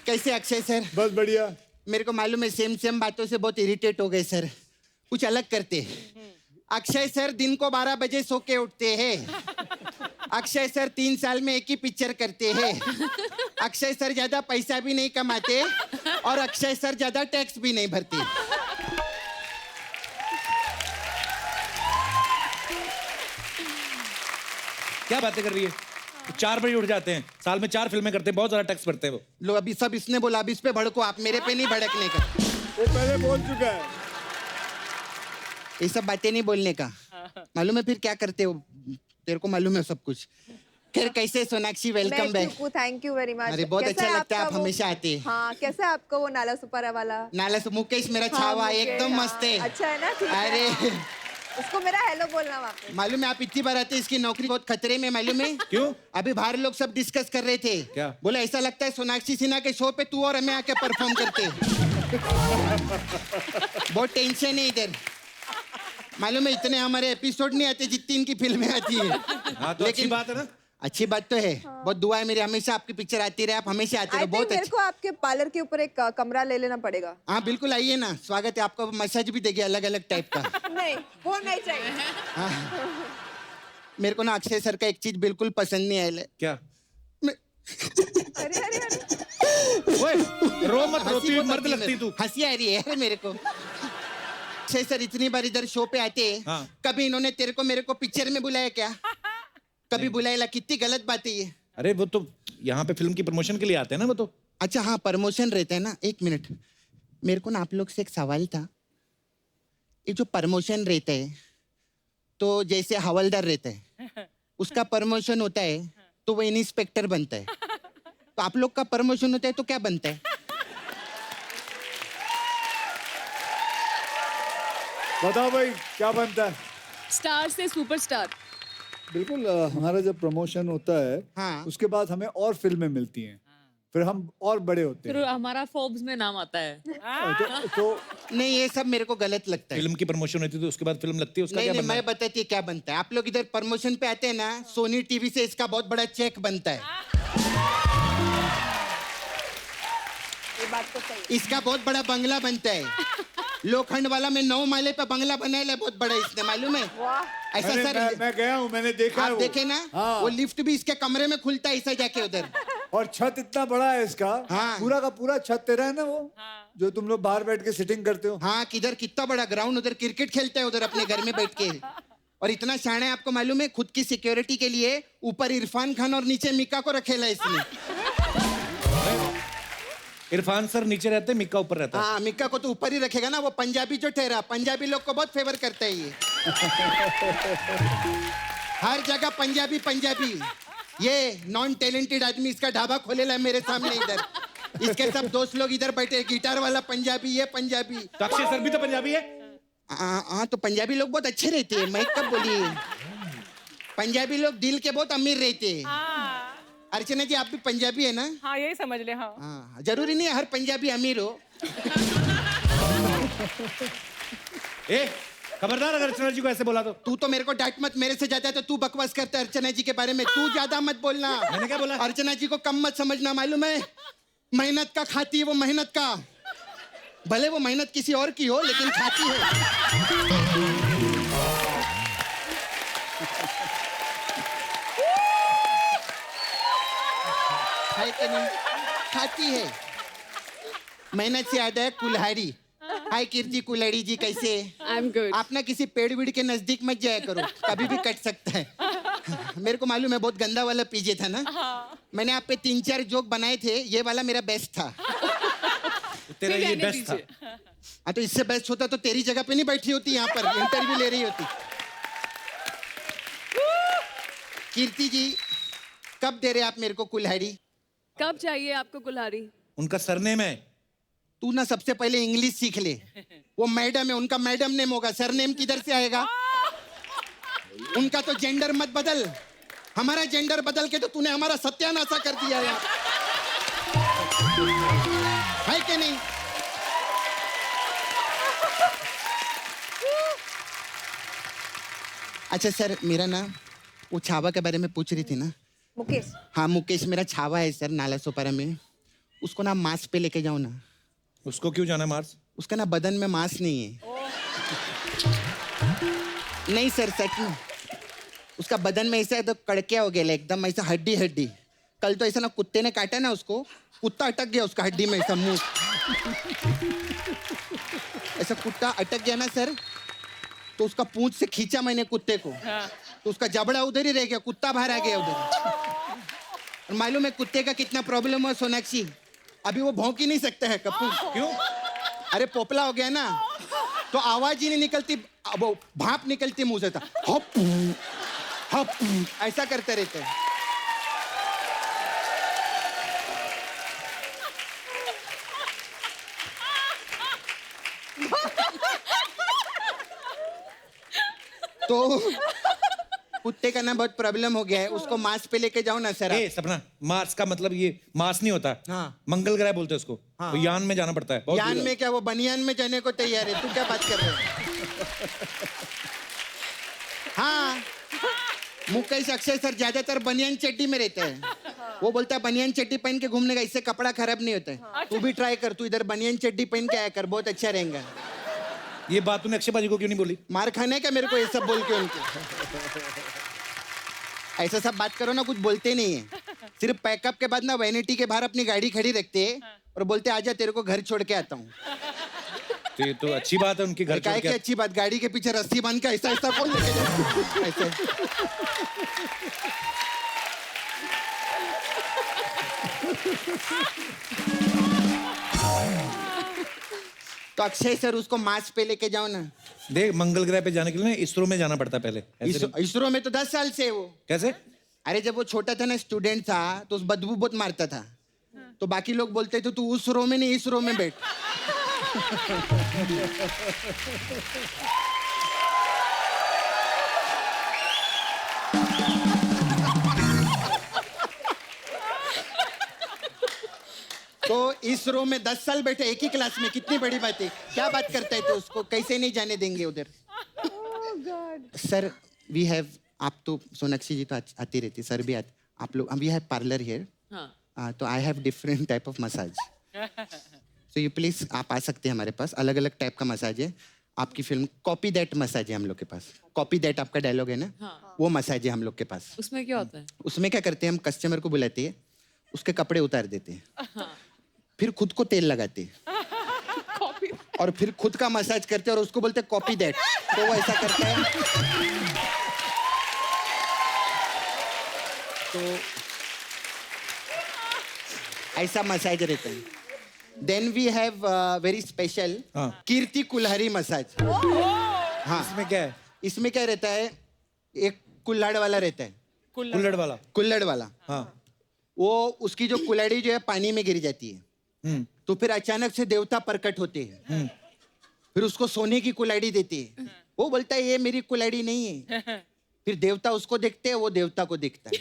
कैसे अक्षय सर?
बस बढ़िया।
मेरे को मालूम है सेम बातों से बहुत इरिटेट हो गए सर, कुछ अलग करते। अक्षय सर दिन को 12 बजे सो के उठते हैं। अक्षय सर 3 साल में एक ही पिक्चर करते हैं। अक्षय सर ज्यादा पैसा भी नहीं कमाते और अक्षय सर ज्यादा टैक्स भी नहीं भरते।
क्या बातें कर रही है? 4 बजे उठ जाते हैं, साल में 4 फिल्में करते हैं, बहुत ज्यादा टैक्स भरते हैं वो।
लो अभी सब इसने बोला, अभी इस पे भड़को आप, मेरे पे नहीं भड़कने का।
वो पहले बोल चुका है।
ये सब बातें नहीं बोलने का। मालूम है फिर क्या करते हो? तेरे को मालूम है सब कुछ। खैर कैसे Sonakshi, welcome back.
Thank you very much.
अरे बहुत अच्छा लगता है, आप हमेशा आते हैं।
हाँ, कैसा है आपका वो नाला सुपारा वाला?
नाला से मुकेश मेरा छावा,
मुकेश,
एकदम
हाँ,
मस्त है।
अच्छा है ना? ठीक है।
अरे
उसको मेरा हेलो बोलना वापस।
मालूम है आप इतनी बार आते, इसकी नौकरी बहुत खतरे में, मालूम है?
क्यों?
अभी बाहर लोग सब डिस्कस कर रहे थे।
क्या?
बोले ऐसा लगता है सोनाक्षी सिन्हा के शो पे तू और मैं आके परफॉर्म करते। बहुत टेंशन है इधर। मालूम है इतने हमारे एपिसोड नहीं आते जितनी इनकी फिल्में आती है।
हाँ, तो अच्छी बात है ना।
अच्छी बात तो है। बहुत दुआ है मेरी, हमेशा आपकी पिक्चर आती रहे, आप हमेशा आते रहो। बहुत
मेरे
अच्छी।
को आपके पार्लर के ऊपर एक कमरा ले लेना पड़ेगा।
हाँ बिल्कुल, आइए ना, स्वागत है आपको। मसाज भी देगी अलग अलग टाइप का।
नहीं, वो नहीं चाहिए।
हाँ। मेरे को ना अक्षय सर का एक चीज बिल्कुल पसंद नहीं आया।
क्या?
अरे अरे अरे,
ओए, रो मत,
हंसी
रोती हुई
बहुत
मर्द
आती है
लगती तू।
हंसी आ रही है मेरे को। अक्षय सर इतनी बार इधर शो पे आते हैं,
हाँ।
कभी इन्होंने तेरे को मेरे को पिक्चर में बुलाया क्या? कभी बुलाया? कितनी गलत बात है ये।
अरे वो तो यहाँ पे फिल्म की प्रमोशन के लिए आते हैं ना वो तो।
अच्छा हाँ, प्रमोशन रहता है ना। एक मिनट, मेरे को ना आप लोग से एक सवाल था। ये जो प्रमोशन रहता है, तो जैसे हवलदार रहता है, उसका प्रमोशन होता है तो वो इंस्पेक्टर बनता है, तो आप लोग का प्रमोशन होता है तो क्या बनता है?
बताओ भाई क्या बनता है?
स्टार से सुपरस्टार।
बिल्कुल। हमारा जब प्रमोशन होता है,
हाँ।
उसके बाद हमें और फिल्में मिलती हैं, फिर हम और बड़े होते
फिर
हैं।
हमारा फोर्ब्स में नाम आता है।
तो
नहीं, ये सब मेरे को गलत लगता है।
फिल्म की प्रमोशन होती है तो उसके बाद फिल्म लगती है, उसका
नहीं
क्या
नहीं,
बनना
मैं
है?
बताती है क्या बनता है। आप लोग इधर प्रमोशन पे आते हैं ना, सोनी टीवी से इसका बहुत बड़ा चेक बनता है।
ये बात तो सही है।
इसका बहुत बड़ा बंगला बनता है। लोखंड वाला में 9 माले पे बंगला बनाया है बहुत बड़ा इसने, मालूम है? ऐसा सर
मैं गया हूँ, मैंने देखा है
आप
वो।
देखे ना?
हाँ।
वो लिफ्ट भी इसके कमरे में खुलता है ऐसा जाके उधर।
और छत इतना बड़ा है इसका।
हाँ।
पूरा का पूरा छत तेरा है ना वो, जो तुम लोग बाहर बैठ के सिटिंग करते हो।
हाँ, किधर कितना बड़ा ग्राउंड, उधर क्रिकेट खेलता है उधर अपने घर में बैठ के। और इतना शान है, आपको मालूम है? खुद की सिक्योरिटी के लिए ऊपर इरफान खान और नीचे मिक्का को रखेला इसने।
इरफान सर नीचे रहते हैं, मिक्का ऊपर रहता है।
हाँ, मिक्का को तो ऊपर ही रखेगा ना, वो पंजाबी जो ठहरा, पंजाबी लोग को बहुत फेवर करता है ये। हर जगह पंजाबी पंजाबी। ये नॉन टैलेंटेड आदमी इसका ढाबा खोलेला है मेरे सामने इधर। इसके सब दोस्त लोग इधर बैठे, गिटार वाला पंजाबी, ये पंजाबी।
तो अक्षय सर भी तो पंजाबी है।
हाँ, तो पंजाबी लोग बहुत अच्छे रहते हैं। मैं कब बोली? पंजाबी लोग दिल के बहुत अमीर रहते हैं। अर्चना जी, आप भी पंजाबी है ना?
हाँ, यही समझ ले। हाँ,
हाँ, जरूरी नहीं है हर पंजाबी अमीर हो।
ए, खबरदार अगर अर्चना जी को ऐसे बोला तो।
तू तो मेरे को डांट मत, मेरे से ज्यादा तो तू बकवास करता है अर्चना जी के बारे में। तू ज्यादा मत बोलना।
मैंने क्या बोला?
अर्चना जी को कम मत समझना, मालूम है? मेहनत का खाती है वो, मेहनत का। भले वो मेहनत किसी और की हो, लेकिन खाती है। है कि नहीं? खाती है। मेहनत से याद है कुल्हाड़ी। हाय कीर्ति कुल्हाड़ी जी, कैसे?
I am good.
आप ना किसी पेड़ वेड़ के नजदीक मत जाया करो, कभी भी कट सकता है। मेरे को मालूम है बहुत गंदा वाला पीजे था ना। मैंने आप पे 3-4 जोक बनाए थे, ये वाला मेरा बेस्ट था।
तेरा ये बेस्ट था।
हाँ, तो इससे बेस्ट होता तो तेरी जगह पे नहीं बैठी होती, यहाँ पर इंटरव्यू ले रही होती। कीर्ति जी, कब दे रहे आप मेरे को कुल्हाड़ी?
कब चाहिए आपको कुल्हाड़ी?
उनका सरनेम है
तू ना सबसे पहले इंग्लिश सीख ले। वो मैडम है, उनका मैडम नेम होगा, सर नेम किधर से आएगा? उनका तो जेंडर मत बदल, हमारा जेंडर बदल के तो तूने हमारा सत्यानाश कर दिया यार, है कि नहीं? अच्छा सर, मेरा ना वो छावा के बारे में पूछ रही थी ना।
मुकेश,
हाँ मुकेश मेरा छावा है सर, नाला सोपारा में। उसको ना मांस पे लेके जाओ ना।
उसको क्यों जाना मार्स?
उसका ना बदन में मांस नहीं है। नहीं सर, सच में उसका बदन में ऐसा है तो कड़किया हो गया एकदम, ऐसा हड्डी हड्डी। कल तो ऐसा ना कुत्ते ने काटा ना उसको, कुत्ता अटक गया उसका हड्डी में, ऐसा मुंह ऐसा कुत्ता अटक गया ना सर, तो उसका पूंछ से खींचा मैंने कुत्ते को, तो उसका जबड़ा उधर ही रह गया, कुत्ता बाहर आ गया उधर। और मालूम है कुत्ते का कितना प्रॉब्लम है सोनाक्षी? अभी वो भौंक ही नहीं सकता है कपूर। क्यों? अरे पोपला हो गया ना, तो आवाज ही नहीं निकलती, वो भाप निकलती मुंह से, हप हप ऐसा करते रहते हैं। तो कुत्ते का ना बहुत प्रॉब्लम हो गया है, उसको मार्स पे लेके जाओ ना सर।
सपना, मार्स का मतलब ये मार्स नहीं होता।
हाँ।
मंगल ग्रह बोलते हैं उसको।
हाँ।
तो यान में जाना पड़ता है। बहुत
यान
दूर है।
में क्या, वो बनियान में जाने को तैयार है, तू क्या बात कर रहे है? हाँ, मुकेश अक्षय सर ज्यादातर बनियान चड्डी में रहते हैं। वो बोलता है बनियान चड्डी पहन के घूमने का, इससे कपड़ा खराब नहीं होता है। तू भी ट्राई कर, तू इधर बनियान चड्डी पहन के आया कर, बहुत अच्छा रहेगा।
ये बात तूने अक्षय बाजी को क्यों नहीं बोली?
मार खाने का मेरे को ये सब बोल के उनके। ऐसा सब बात करो ना, कुछ बोलते नहीं है। सिर्फ पैकअप के बाद ना वैनिटी के बाहर अपनी गाड़ी खड़ी रखते हैं और बोलते आजा तेरे को घर छोड़ के आता हूँ।
तो ये तो अच्छी बात है, उनके घर छोड़
काय
के।
की अच्छी बात, गाड़ी के पीछे रस्सी बांध के ऐसा ऐसा कौन लेके जाता है? ऐसे। तो अक्षय सर उसको मार्स पे लेके जाओ ना।
देख, मंगल ग्रह पे जाने के लिए ना इसरो में जाना पड़ता है पहले। ऐसे नहीं।
इसरो में तो 10 साल से है वो।
कैसे?
अरे जब वो छोटा था ना, स्टूडेंट था, तो उस बदबू बहुत मारता था, तो बाकी लोग बोलते थे तू उस रो में नहीं इस रो में बैठ। तो इस रो में 10 साल बैठे एक ही क्लास में, कितनी बड़ी बात है। क्या बात करता है तो उसको कैसे नहीं जाने देंगे उधर। सर वी हैव, आप तो सोनाक्षी जी तो आती रहती, सर भी आते, आप लोग, वी हैव पार्लर हियर, तो I have different type of massage, so you please, आप आ सकते हैं हमारे पास, अलग अलग टाइप का मसाज है। आपकी फिल्म कॉपी दैट मसाज है हम लोग के पास। कॉपी दैट आपका डायलॉग है ना, वो मसाज है हम लोग के पास।
उसमें क्या होता है?
उसमें क्या करते हैं, हम कस्टमर को बुलाते हैं, उसके कपड़े उतार देते हैं, फिर खुद को तेल लगाते हैं और फिर खुद का मसाज करते हैं और उसको बोलते हैं कॉपी दैट। तो वो ऐसा करता है, तो ऐसा मसाज रहता है। Then we have very special Kirti Kulhari massage. हाँ,
इसमें क्या है?
इसमें क्या रहता है, एक कुल्हाड़ वाला रहता है,
कुल्हड़ वाला।
कुल्हड़ वाला,
हाँ,
वो उसकी जो कुल्हाड़ी जो है पानी में गिर जाती है, तो फिर अचानक से देवता प्रकट होते हैं, फिर उसको सोने की कुल्हाड़ी देते हैं। वो बोलता है ये मेरी कुल्हाड़ी नहीं है। फिर देवता उसको देखते हैं, वो देवता को देखता है,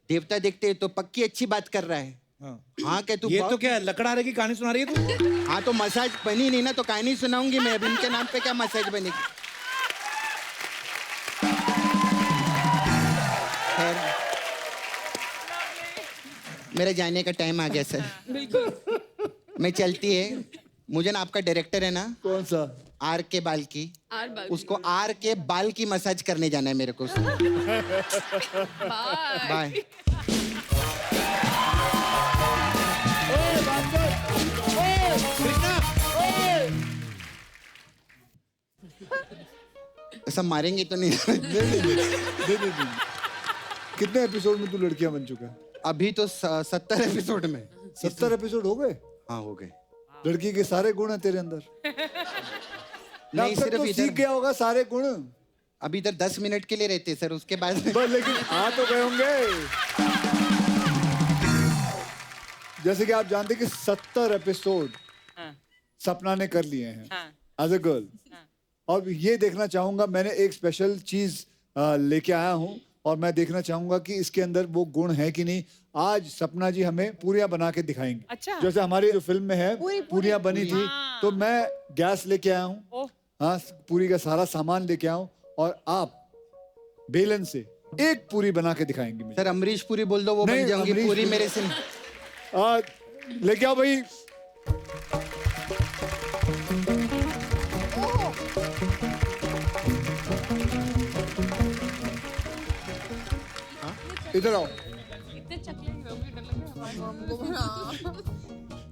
देवता देखते हैं तो पक्की अच्छी बात कर रहा है। हाँ क्या तू,
ये तो क्या है, लकड़हारे की कहानी सुना रही है तू?
हाँ तो मसाज बनी नहीं ना, तो कहानी सुनाऊंगी मैं। अब इनके नाम पे क्या मसाज बनेगी? खैर, मेरे जाने का टाइम आ गया सर,
बिल्कुल
मैं चलती है। मुझे ना आपका डायरेक्टर है ना,
कौन सा?
आर के बाल की,
आर बाल
उसको आर के बाल की मसाज करने जाना है मेरे को। बाय। ऐसा मारेंगे तो नहीं?
नहीं। कितने एपिसोड में तू लड़कियां बन चुका है?
अभी तो 70 एपिसोड में।
70 एपिसोड हो गए?
हाँ हो गए।
लड़की के सारे गुण हैं तेरे अंदर?
नहीं,
अब तक
सिर्फ
तो सीख गया होगा सारे गुण।
अभी इधर 10 मिनट के लिए रहते सर, उसके बाद
लेकिन आ तो गए होंगे। जैसे कि आप जानते हैं कि 70 एपिसोड सपना ने कर लिए हैं
हाँ।
As a girl. और ये देखना चाहूंगा, मैंने एक स्पेशल चीज लेके आया हूँ और मैं देखना चाहूंगा कि इसके अंदर वो गुण है कि नहीं। आज सपना जी हमें पूरियां बना के दिखाएंगे।
अच्छा।
जैसे हमारी जो फिल्म में है पूरियां बनी थी, तो मैं गैस लेके आया हूँ,
ओह।
हाँ, पूरी का सारा सामान लेके आया हूँ और आप बेलन से एक पूरी बना के दिखाएंगे मुझे।
सर अमरीश पूरी बोल दो, वो
नहीं,
बन जाऊंगी
अमरीश
पूरी
पूरी-
मेरे से।
लेके आओ भाई। इधर आओ।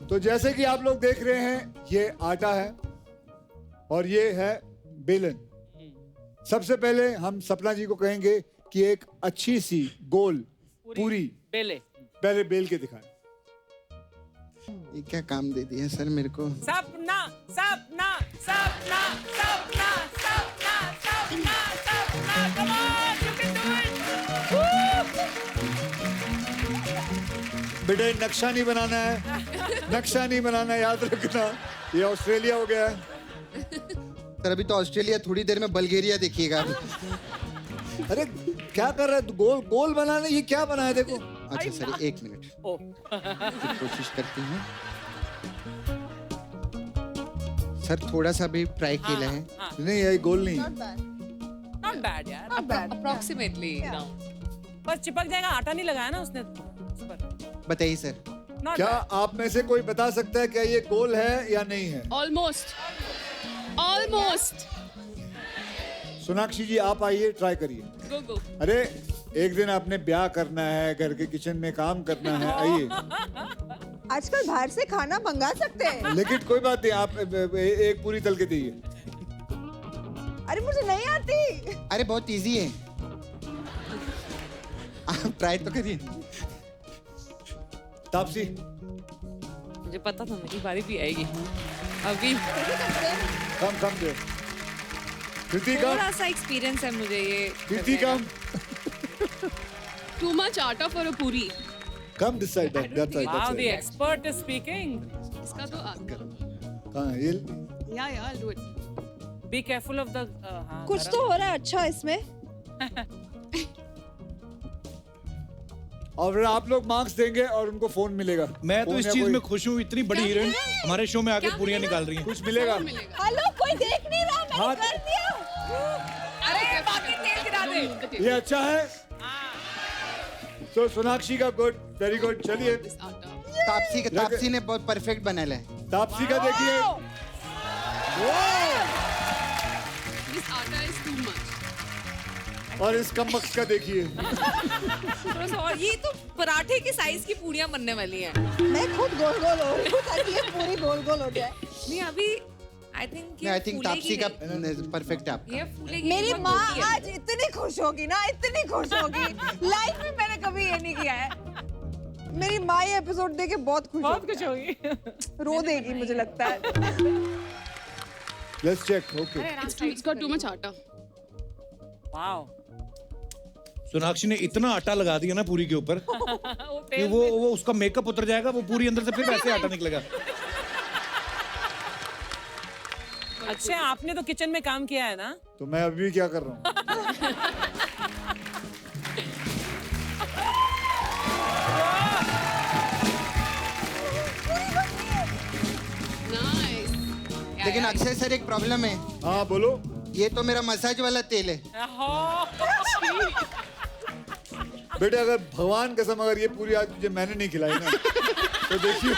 तो जैसे कि आप लोग देख रहे हैं, ये आटा है और ये है बेलन। सबसे पहले हम सपना जी को कहेंगे कि एक अच्छी सी गोल पूरी
बेले।
पहले बेल के दिखाएं।
ये क्या काम दे दिया सर मेरे को।
सपना सपना सपना सपना सपना सपना सपना, come on, you can do it.
बेटा ये नक्शा नहीं बनाना है, नक्शा नहीं बनाना है, याद रखना। ये ऑस्ट्रेलिया हो गया है।
सर अभी तो ऑस्ट्रेलिया, थोड़ी देर में बल्गेरिया देखिएगा।
अरे क्या कर रहा है तू? गोल गोल बनाना, ये क्या बना है देखो।
अच्छा सर एक मिनट, कोशिश करती हूँ। सर थोड़ा सा भी ट्राई किया है।
नहीं ये गोल नहीं है।
Not bad यार।
Not bad.
अप्रोक्सीमेटली
बस चिपक जाएगा, आटा नहीं लगाया ना उसने उस पर।
बताइए सर।
Not
क्या
bad.
आप में से कोई बता सकता है क्या ये गोल है या नहीं है?
Almost almost.
सोनाक्षी जी आप आइए, ट्राई करिए।
गो गो।
अरे एक दिन आपने ब्याह करना है, घर के किचन में काम करना है, आइए।
आजकल बाहर से खाना मंगा सकते हैं।
लेकिन कोई बात नहीं, आप एक पूरी तल के दीजिए।
अरे मुझे नहीं आती।
अरे बहुत इजी है, आप ट्राई तो करिए।
तापसी
मुझे पता था मेरी बारी भी आएगी अभी।
कम दे। कृति कम।
थोड़ा सा एक्सपीरियंस है मुझे ये।
कृति कम।
टू मच आटा फॉर अ पूरी।
Come this side, that side.
Wow, the expert is speaking.
इसका तो
कहाँ है ये?
या I'll do it.
Be careful of the. हाँ,
कुछ तो हो रहा है अच्छा इसमें।
और आप लोग मार्क्स देंगे और उनको फोन मिलेगा।
मैं तो
फोन
इस
या
चीज
कोई-
में खुश हूँ, इतनी बड़ी हीरोइन हमारे शो में आके पूरियां निकाल रही हैं।
कुछ मिलेगा।
हेलो, कोई देख नहीं रहा, मैंने
हाँ।
कर दिया।
अरे बाकी तेल गिरा दे।
ये अच्छा है। तो सोनाक्षी का गुड, वेरी गुड। चलिए
तापसी ने बहुत परफेक्ट बनाया है।
तापसी का देखिए।
This आटा is too much.
और इस कमबख्त का देखिए।
थोड़ा सा और, ये तो पराठे के साइज की पूरियां बनने वाली हैं।
मैं खुद गोल गोल हो रही हूँ ताकि ये पूरी गोल गोल हो जाए।
नहीं अभी आई थिंक
तापसी का परफेक्ट है आपका।
ये फूलेगी।
मेरी
बहुत
माँ
मोटी है।
आज इतनी खुश होगी ना, इतनी खुश होगी। लाइफ में मैंने कभी ये नहीं किया है। मेरी माँ ये एपिसोड देख के बहुत खुश
बहुत कुछ होगी।
रो देगी मुझे लगता है।
Let's check. Okay.
It's got too much atta.
Wow.
Sonakshi ने इतना आटा लगा दिया ना पूरी के ऊपर कि वो उसका मेकअप उतर जाएगा, वो पूरी अंदर से फिर वैसे आटा निकलेगा।
अच्छा, आपने तो किचन में काम किया है ना?
तो मैं अभी क्या कर रहा हूँ?
Nice.
लेकिन अक्षय सर एक प्रॉब्लम है।
हाँ बोलो।
ये तो मेरा मसाज वाला तेल है।
बेटे अगर भगवान कसम अगर ये पूरी आज तुझे मैंने नहीं खिलाई ना, तो देखिए।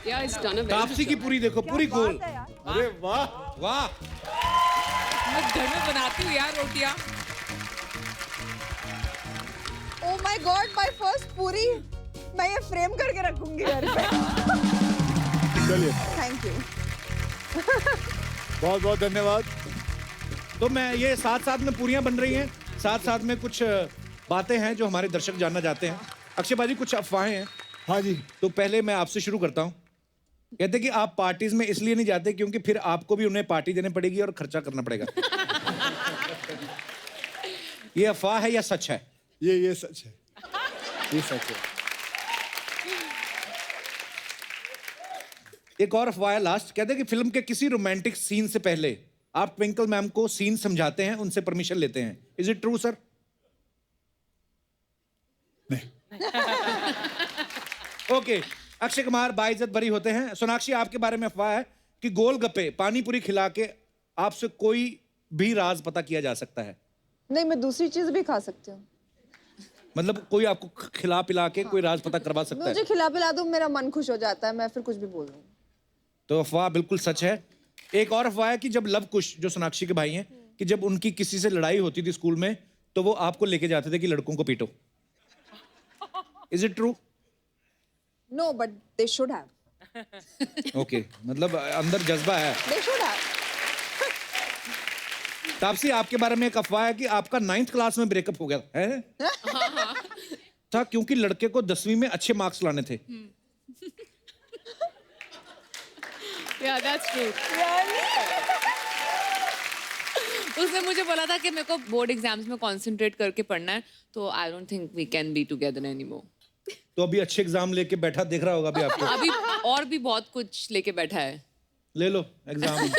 Yeah, it's done a very
Taapsee की पूरी देखो, पूरी गोल।
अरे वाह
वाह।
मैं घर में बनाती हूँ यार रोटियां।
Oh my God, my first पूरी। मैं ये फ्रेम करके रखूंगी घर पे।
चलिए,
थैंक यू।
बहुत बहुत धन्यवाद।
तो मैं ये साथ साथ में पूरियां बन रही हैं, साथ साथ में कुछ बातें हैं जो हमारे दर्शक जानना चाहते हैं। अक्षय बाजी, कुछ अफवाहें हैं।
हाँ जी।
तो पहले मैं आपसे शुरू करता हूँ। कहते कि आप पार्टीज में इसलिए नहीं जाते क्योंकि फिर आपको भी उन्हें पार्टी देनी पड़ेगी और खर्चा करना पड़ेगा। ये अफवाह है या सच है?
ये सच है। ये सच है।
एक और अफवाह है लास्ट, कहते हैं कि फिल्म के किसी रोमांटिक सीन से पहले आप ट्विंकल मैम को सीन समझाते हैं, उनसे परमिशन लेते हैं। Is it true sir? Okay, Akshay Kumar बाइज्जत बरी होते हैं। सोनाक्षी, आपके बारे में अफवाह है कि गोलगप्पे पानी पूरी खिला के आपसे कोई भी राज पता किया जा सकता है।
नहीं, मैं दूसरी चीज भी खा सकती हूँ।
मतलब कोई आपको खिला पिला के कोई राज पता करवा सकता
मुझे
है?
खिला पिला दो, मेरा मन खुश हो जाता है, मैं फिर कुछ भी बोल दूँ।
तो अफवाह बिल्कुल सच है। एक और अफवाह है कि जब लव कुश, जो सोनाक्षी के भाई हैं, कि जब उनकी किसी से लड़ाई होती थी स्कूल में, तो वो आपको लेके जाते थे कि लड़कों को पीटो। Is it true?
No, but they should have.
Okay, मतलब अंदर जज्बा है।
दे शुड हैव।
तापसी, आपके बारे में एक अफवाह है कि आपका 9th क्लास में ब्रेकअप हो गया है था, क्योंकि लड़के को 10वीं में अच्छे मार्क्स लाने थे।
Yeah, that's true.
उसने मुझे बोला था कि मेरे को बोर्ड एग्जाम्स में कंसंट्रेट करके पढ़ना है, तो I don't think we can be together anymore.
तो अभी अच्छे एग्जाम लेके बैठा दिख रहा होगा अभी आपको।
अभी और भी बहुत कुछ लेके बैठा है।
ले लो एग्जाम।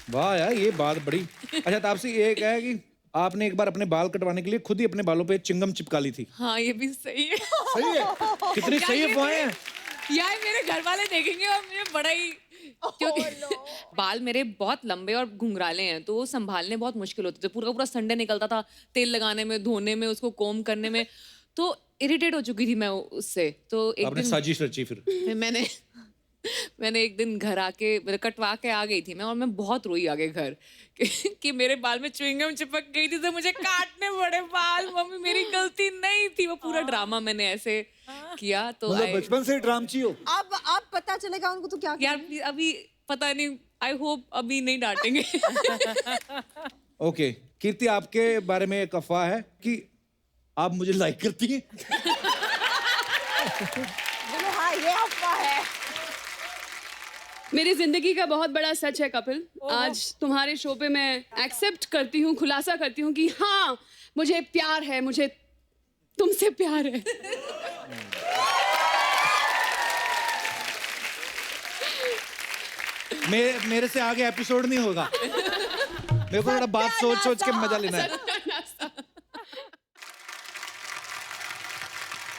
वाह यार, ये बात बड़ी। अच्छा तापसी, एक है कि आपने एक बार अपने बाल कटवाने के लिए खुद ही अपने बालों पे चिंगम चिपका ली थी।
हाँ, ये भी सही है।
सही है? कितनी सही अफवाहें हैं।
यार मेरे घर वाले देखेंगे और मुझे बड़ा ही, क्योंकि बाल मेरे बहुत लंबे और घुंघराले हैं, तो वो संभालने बहुत मुश्किल होते थे। पूरा का पूरा संडे निकलता था तेल लगाने में, धोने में, उसको कोम करने में, तो इरिटेट हो चुकी थी मैं उससे। तो एक
आपने
दिन
साजिश रची फिर
मैंने एक दिन घर आके, मेरे कटवा के आ गई थी मैं, और मैं बहुत रोई आगे घर कि मेरे बाल में च्युइंगम चिपक गई थी तो मुझे काटने पड़े बाल। मम्मी, मेरी गलती नहीं थी। वो पूरा ड्रामा मैंने ऐसे किया। तो
मतलब बचपन से ड्रामची हो।
अब पता चलेगा उनको तो क्या
यार अभी पता नहीं, आई होप अभी नहीं डांटेंगे।
ओके, कीर्ति, आपके बारे में एक अफवाह है कि आप मुझे लाइक करती हैं।
हाँ, ये अफवाह है।
मेरी जिंदगी का बहुत बड़ा सच है कपिल। आज तुम्हारे शो पे मैं एक्सेप्ट करती हूँ, खुलासा करती हूँ कि हाँ, मुझे प्यार है, मुझे तुमसे प्यार है।
मेरे से आगे एपिसोड नहीं होगा। मेरे को थोड़ा बात सोच सोच के मजा लेना है।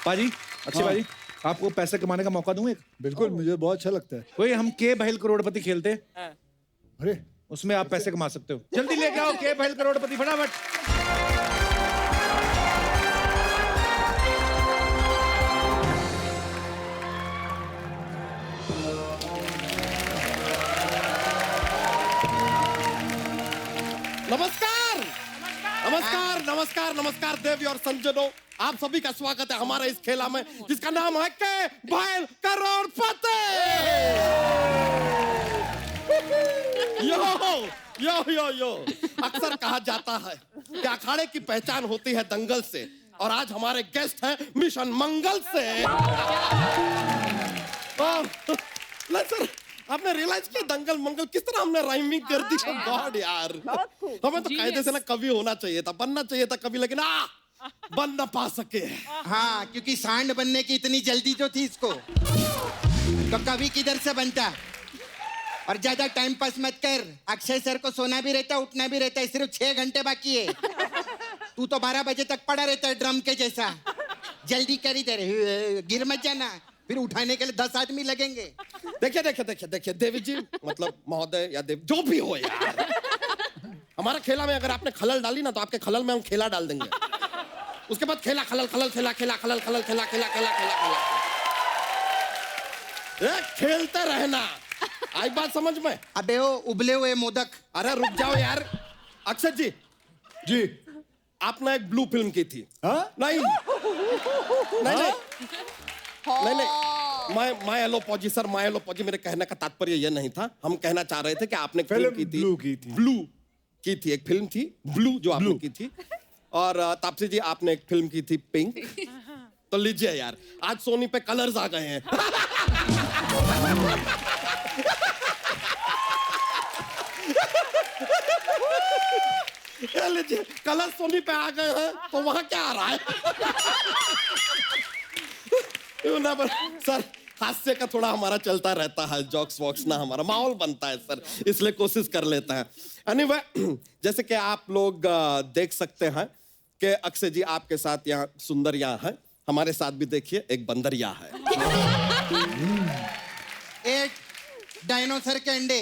पाजी, अक्षय पाजी, आपको पैसे कमाने का मौका दूं एक?
बिल्कुल, मुझे बहुत अच्छा लगता है।
वही हम के बहल करोड़पति खेलते हैं,
अरे
उसमें आप पैसे कमा सकते हो। जल्दी लेके आओ के बहल करोड़पति, फटाफट।
नमस्कार नमस्कार नमस्कार नमस्कार देवी और संजनों, आप सभी का स्वागत है हमारे इस खेला में जिसका नाम है के बहल करोड़पति। यो यो यो यो अक्सर कहा जाता है कि अखाड़े की पहचान होती है दंगल से, और आज हमारे गेस्ट हैं मिशन मंगल से। नहीं सर, आपने रियलाइज किया दंगल मंगल किस तरह हमने राइमिंग कर दी? गॉड यार, हमें तो कायदे से ना कवि होना चाहिए था, बनना चाहिए था कवि, लेकिन बन न पा सके।
हाँ, क्योंकि सांड बनने की इतनी जल्दी जो थी इसको, तो कवि किधर से बनता? और ज्यादा टाइम पास मत कर। अक्षय सर को सोना भी रहता है, उठना भी रहता है, सिर्फ 6 घंटे बाकी है। तू तो 12 बजे तक पड़ा रहता है ड्रम के जैसा। जल्दी कर, इधर गिर मत जाना, फिर उठाने के लिए 10 आदमी लगेंगे।
देखिए देखिए देखिए देखिए देवी जी, मतलब महोदय या देव, जो भी हो यार, हमारा खेला में अगर आपने खलल डाली ना तो आपके खलल में हम खेला डाल देंगे। उसके बाद खेला खलल खलल खेला खेला खलल खलल खेला खेला खेला खेला खेला, खेलते रहना। आई बात समझ में?
अबे वो उबले हुए मोदक।
अरे रुक जाओ यार। अक्षय जी,
जी
आपने एक ब्लू फिल्म की थी। नहीं नहीं नहीं, माय एलोपॉजी सर, माय एलोपॉजी। मेरे कहने का तात्पर्य यह नहीं था, हम कहना चाह रहे थे कि आपने फिल्म की थी, ब्लू की थी, एक फिल्म थी ब्लू जो आपने की थी, और तापसी जी आपने एक फिल्म की थी पिंक। तो लीजिए यार, आज सोनी पे कलर्स आ गए हैं। लीजिए, कलर सोनी पे आ गए हैं, तो वहां क्या आ रहा है? सर, हास्य का थोड़ा हमारा चलता रहता है, जॉक्स वॉक्स ना, हमारा माहौल बनता है सर, इसलिए कोशिश कर लेते हैं। एनीवे, जैसे कि आप लोग देख सकते हैं कि अक्षय जी आपके साथ यहाँ सुंदर यहाँ है, हमारे साथ भी देखिए एक बंदर यहाँ है।
एक डायनासोर के अंडे,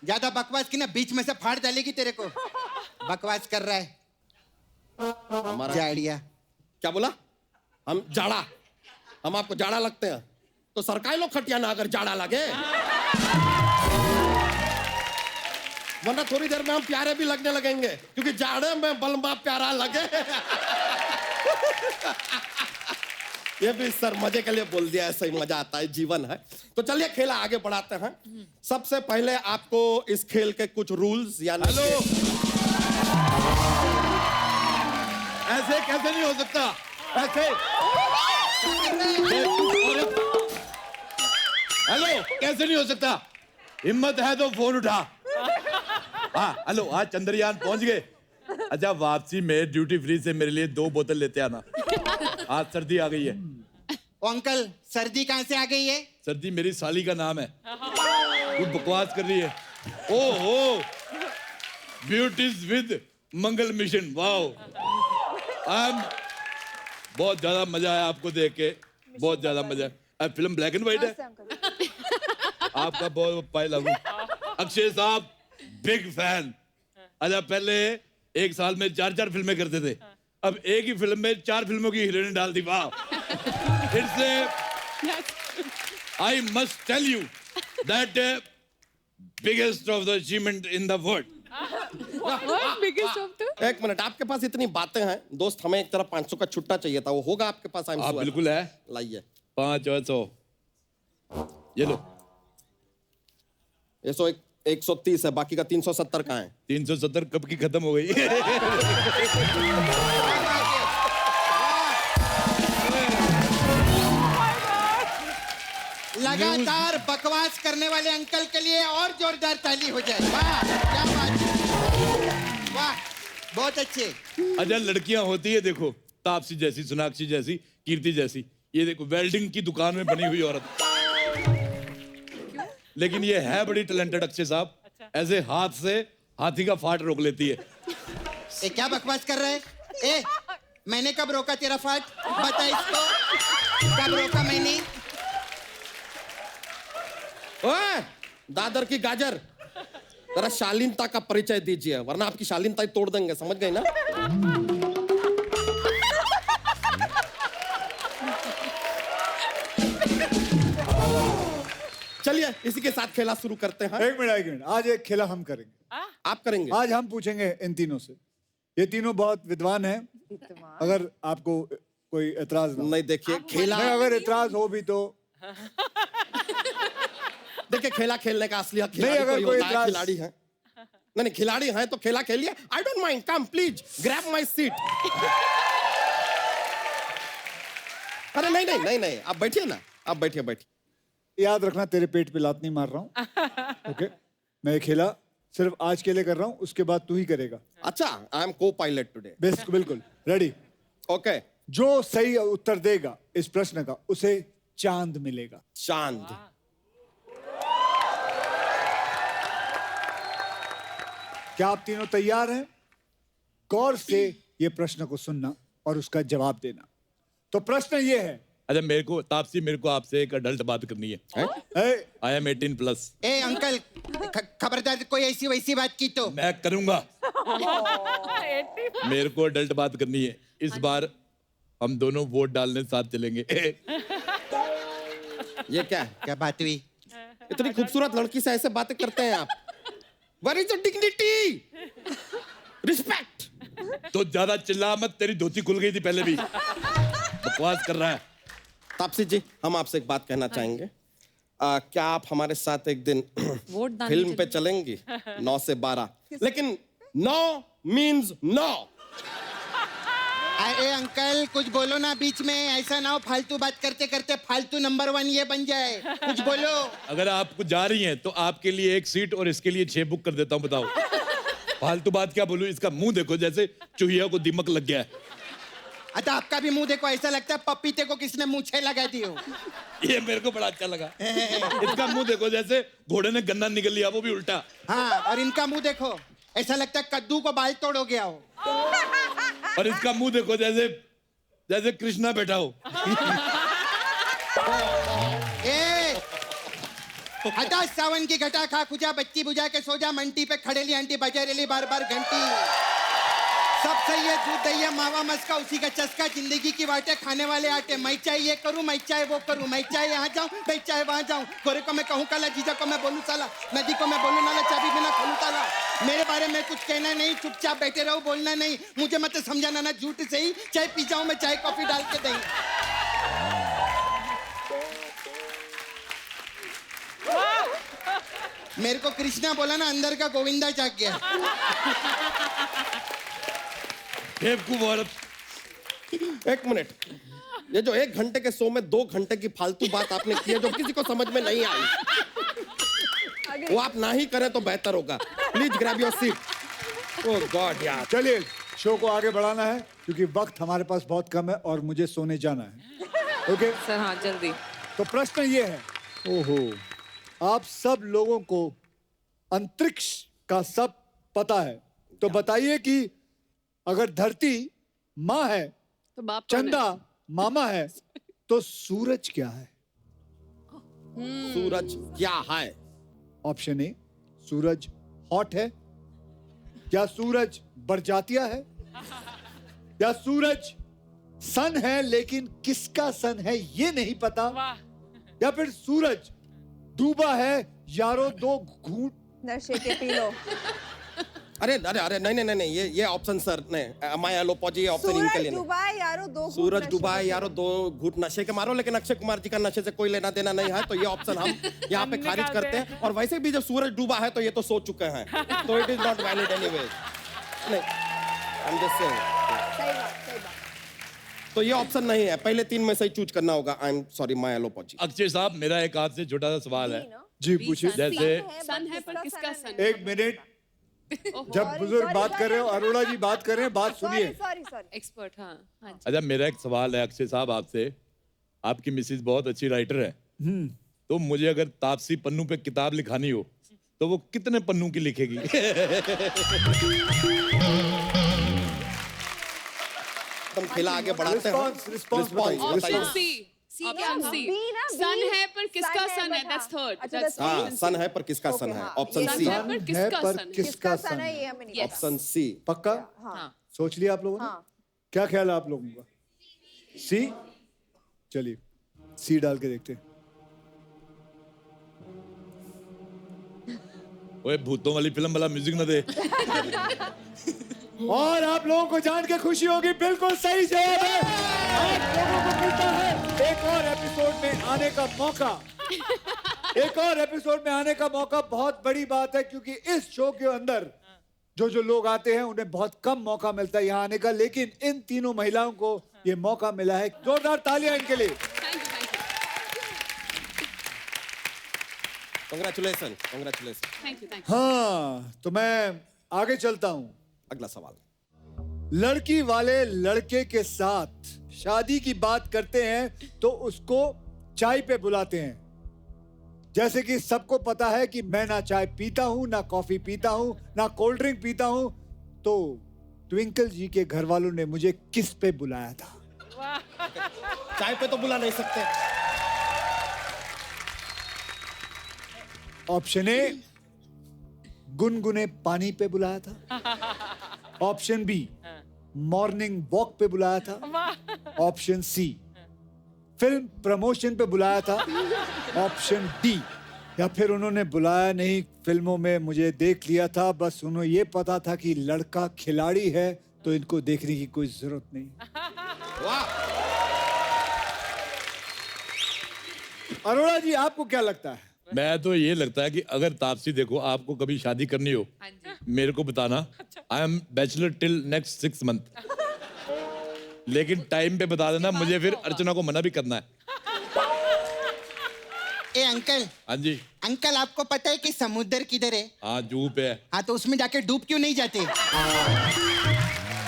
ज्यादा बकवास की ना बीच में से फाड़ डालेगी तेरे को। बकवास कर रहा है
हमारा
जाड़िया।
क्या बोला? हम जाड़ा, हम आपको जाड़ा लगते हैं तो सरकारी लोग खटिया ना अगर जाड़ा लगे, वरना थोड़ी देर में हम प्यारे भी लगने लगेंगे, क्योंकि जाड़े में बलमा प्यारा लगे। ये भी सर मजे के लिए बोल दिया, ऐसा ही मजा आता है, जीवन है। तो चलिए खेला आगे बढ़ाते हैं। सबसे पहले आपको इस खेल के कुछ रूल्स यानी
ऐसे कैसे नहीं हो सकता, ऐसे। हेलो, कैसे नहीं हो सकता? हिम्मत है तो फोन उठा। हाँ हेलो, आज चंद्रयान पहुंच गए। अच्छा, वापसी में ड्यूटी फ्री से मेरे लिए 2 बोतल लेते आना, आज सर्दी आ गई है।
अंकल, सर्दी कहाँ से आ गई है?
सर्दी मेरी साली का नाम है। तू बकवास कर रही है। ओहो, beauties with Mangal mission, wow. बहुत ज्यादा मजा आया आपको देख के, बहुत ज्यादा मजा है। फिल्म ब्लैक एंड व्हाइट है, आपका बहुत पाए लागू। अक्षय साहब बिग फैन। अच्छा, पहले एक साल में 4-4 फिल्में करते थे, अब एक ही फिल्म में 4 फिल्मों की हीरोइन डाल दी, वाह। I must tell you that biggest of the achievement in the world.
एक मिनट, आपके पास इतनी बातें हैं दोस्त, हमें एक तरफ 500 का छुट्टा चाहिए था, वो होगा आपके पास?
आप बिल्कुल है,
लाइए।
5 और 100 ये लो।
130 है, बाकी का 370 कहाँ है?
370 कब की खत्म हो गई।
लगातार बकवास करने वाले अंकल के लिए और जोरदार ताली हो जाए। वाह, क्या बात है, वाह, बहुत अच्छे।
अच्छा, लड़कियां होती है देखो, तापसी जैसी, सोनाक्षी जैसी, कीर्ति जैसी, ये देखो वेल्डिंग की दुकान में बनी हुई औरत, लेकिन ये है बड़ी टैलेंटेड अक्षय साहब। ऐसे हाथ से हाथी का फाट रोक लेती है।
ए, क्या बकवास कर रहे हैं? ए, मैंने कब रोका तेरा फाट? बता इसको, कब रोका मैंने?
ओए, दादर की गाजर, जरा शालीनता का परिचय दीजिए, वरना आपकी शालीनता ही तोड़ देंगे, समझ गए ना? चलिए इसी के साथ खेला शुरू करते हैं।
एक मिनट, आज एक खेला हम करेंगे।
आप करेंगे?
आज हम पूछेंगे इन तीनों से। ये तीनों बहुत विद्वान हैं, अगर आपको कोई एतराज ना।
नहीं, देखिए खेला,
अगर एतराज हो भी तो
देखिए, खेला खेलने का असली
नहीं, अगर कोई
खिलाड़ी है। नहीं, खिलाड़ी हैं तो खेला खेलिए। I don't mind, come please grab my seat. अरे नहीं, आप बैठिए ना, आप बैठिए।
याद रखना, तेरे पेट पे लात नहीं मार रहा हूँ। ओके, मैं ये खेला सिर्फ आज के लिए कर रहा हूँ, उसके बाद तू ही करेगा।
अच्छा, आई एम को पायलट टुडे।
बेस्ट, बिल्कुल रेडी।
ओके,
जो सही उत्तर देगा इस प्रश्न का, उसे चांद मिलेगा।
चांद?
क्या आप तीनों तैयार हैं? गौर से ये प्रश्न को सुनना और उसका जवाब देना। तो प्रश्न ये है।
अच्छा, मेरे को तापसी, मेरे को आपसे एक अडल्ट बात करनी है। I am 18+।
ए अंकल, खबरदार कोई ऐसी वैसी बात की तो
मैं करूंगा। मेरे को अडल्ट बात करनी है। इस बार हम दोनों वोट डालने साथ चलेंगे।
ये क्या
बात हुई?
इतनी खूबसूरत लड़की से ऐसे बातें करते हैं आप? Where is the dignity? Respect.
तो ज्यादा चिल्ला मत, तेरी धोती खुल गई थी पहले भी। बकवास कर रहा है।
तापसी जी, हम आपसे एक बात कहना चाहेंगे। क्या आप हमारे साथ एक दिन फिल्म पे चलेंगी 9 से 12? लेकिन 9 means no।
अरे अंकल, कुछ बोलो ना बीच में, ऐसा ना हो फालतू बात करते करते फालतू नंबर 1 ये बन जाए। कुछ बोलो।
अगर आप कुछ जा रही हैं तो आपके लिए 1 सीट और इसके लिए 6 बुक कर देता हूँ, बताओ। फालतू बात क्या बोलूं? इसका मुंह देखो, जैसे चूहिया को दीमक लग गया है।
अच्छा आपका भी मुंह देखो, ऐसा लगता है पपीते को किसने मूछे लगा दी हो।
ये मेरे को बड़ा अच्छा लगा। इसका मुंह देखो, जैसे घोड़े ने गन्ना निकल लिया, वो भी उल्टा।
हाँ, और इनका मुंह देखो, ऐसा लगता है कद्दू को बाल तोड़ हो गया हो।
और इसका मुंह देखो, जैसे जैसे कृष्णा बैठा हो।
ए, हटा सावन की घटा खा खुजा, बच्ची बुझा के सो जा, मंटी पे खड़ेली आंटी बजा रेली बार बार घंटी। सब सही है, दूध दही है, मावा मस्का, उसी का चस्का, जिंदगी की बातें खाने वाले आटे। मैं चाहे ये करूं, मैं चाहे वो करूं, मैं चाहे यहाँ जाऊं, मैं चाहे वहां जाऊं। गोरे को मैं कहूं काला, जीजा को मैं बोलूं साला, नदी को मैं बोलूं नाला, चाबी बिना खोलूं ताला। मेरे बारे में कुछ कहना नहीं, चुपचाप बैठे रहो, बोलना नहीं। मुझे मत समझाना ना झूठ सही, चाहे पी जाऊं मैं, चाहे कॉफी डाल के दही। मेरे को कृष्णा बोला ना, अंदर का गोविंदा जाग गया।
एक मिनट, ये जो 1 घंटे के शो में 2 घंटे की फालतू बात आपने की है जो किसी को समझ में नहीं आई, वो आप ना ही करें तो बेहतर होगा। Please grab your seat. Oh God यार।
चलिए शो को आगे बढ़ाना है क्योंकि वक्त हमारे पास बहुत कम है और मुझे सोने जाना है। ओके
सर हाँ जल्दी।
तो प्रश्न ये है, ओहो, आप सब लोगों को अंतरिक्ष का सब पता है, तो बताइए कि अगर धरती माँ है,
तो बाप कौन है?
चंदा मामा है, तो सूरज क्या है?
सूरज क्या है?
ऑप्शन ए, सूरज हॉट है, या सूरज बरजातिया है, या सूरज सन है लेकिन किसका सन है ये नहीं पता, या फिर सूरज डूबा है यारो, दो घूंट
नशे के पी लो।
अरे अरे अरे नहीं नहीं नहीं, ये ऑप्शन सर नहीं, माया लोपोजी, ये ऑप्शन इनके लिए
सूरज
नहीं।
डूबा है यारो, दो घूंट
सूरज
नशे
डूबा है
के
यारो, 2 घूंट नशे के मारो, लेकिन अक्षय कुमार जी का नशे से कोई लेना देना नहीं है, तो ये ऑप्शन हम यहाँ पे खारिज करते हैं। और वैसे भी जब सूरज डूबा है तो ये तो सो चुके हैं, तो it is not valid anyways. नहीं, आई एम जस्ट सेइंग।
सही बात, सही बात।
तो ये ऑप्शन नहीं है, पहले 3 में से ही चूज करना होगा। आई एम सॉरी माया लोपोजी।
अक्षय साहब, मेरा एक हाथ से छोटा सा सवाल है।
जी पूछिए।
जैसे
सन है पर किसका सन?
एक मिनट, जब बुजुर्ग बात कर रहे हो, अरोड़ा जी बात कर रहे हैं, बात सुनिए।
Sorry sorry.
एक्सपर्ट हाँ हाँ जी।
अच्छा, मेरा एक सवाल है अक्षय साहब आपसे। आपकी मिसेज बहुत अच्छी राइटर है, तो मुझे अगर तापसी पन्नू पे किताब लिखानी हो तो वो कितने पन्नू की लिखेगी?
तुम खेला आगे बढ़ाते हैं।
रिस्पॉन्स बताइए।
Option C, option C.
B ना, B।
सन है पर किसका
सन है
सन है?
but
दैट्स
हाँ।
थर्ड।
अच्छा,
दैट्स
that's
हाँ, सन है पर किसका सन है, ऑप्शन सी।
सन है पर किसका
पर
सन है?
किसका
सन
सन
है
है?
ये हमें नहीं पता।
Option C.
पक्का
हाँ
सोच लिया आप लोगों ने?
हाँ।
क्या ख्याल है आप लोगों का? सी, चलिए सी डाल के देखते हैं।
ओए, भूतों वाली फिल्म वाला म्यूजिक ना दे।
और आप लोगों को जान के खुशी होगी, बिल्कुल सही जवाब है। आप लोगों को मिलता है एक और एपिसोड में आने का मौका। एक और एपिसोड में आने का मौका बहुत बड़ी बात है, क्योंकि इस शो के अंदर जो लोग आते हैं उन्हें बहुत कम मौका मिलता है यहाँ आने का, लेकिन इन तीनों महिलाओं को ये मौका मिला है। जोरदार तालियां इनके लिए।
Congratulation, congratulation.
Thank you, thank you.
हाँ, तो मैं आगे चलता हूँ।
अगला सवाल।
लड़की वाले लड़के के साथ शादी की बात करते हैं तो उसको चाय पे बुलाते हैं। जैसे कि सबको पता है कि मैं ना चाय पीता हूं, ना कॉफी पीता हूं, ना कोल्ड ड्रिंक पीता हूं, तो ट्विंकल जी के घर वालों ने मुझे किस पे बुलाया था?
चाय पे तो बुला नहीं सकते।
ऑप्शन ए, गुनगुने पानी पे बुलाया था। ऑप्शन बी, मॉर्निंग वॉक पे बुलाया था। ऑप्शन सी, फिल्म प्रमोशन पे बुलाया था। ऑप्शन डी, या फिर उन्होंने बुलाया नहीं, फिल्मों में मुझे देख लिया था, बस उन्हें ये पता था कि लड़का खिलाड़ी है तो इनको देखने की कोई जरूरत नहीं। अरोड़ा जी, आपको क्या लगता है?
मैं तो ये लगता है कि अगर तापसी, देखो, आपको कभी शादी करनी हो, मेरे को बताना। I am bachelor till next 6 month, लेकिन टाइम पे बता देना मुझे, फिर अर्चना को मना भी करना है।
ए अंकल।
हाँ जी।
अंकल, आपको पता है कि समुद्र किधर है?
हाँ, जूह पे है।
हाँ, तो उसमें जाके डूब क्यों नहीं जाते?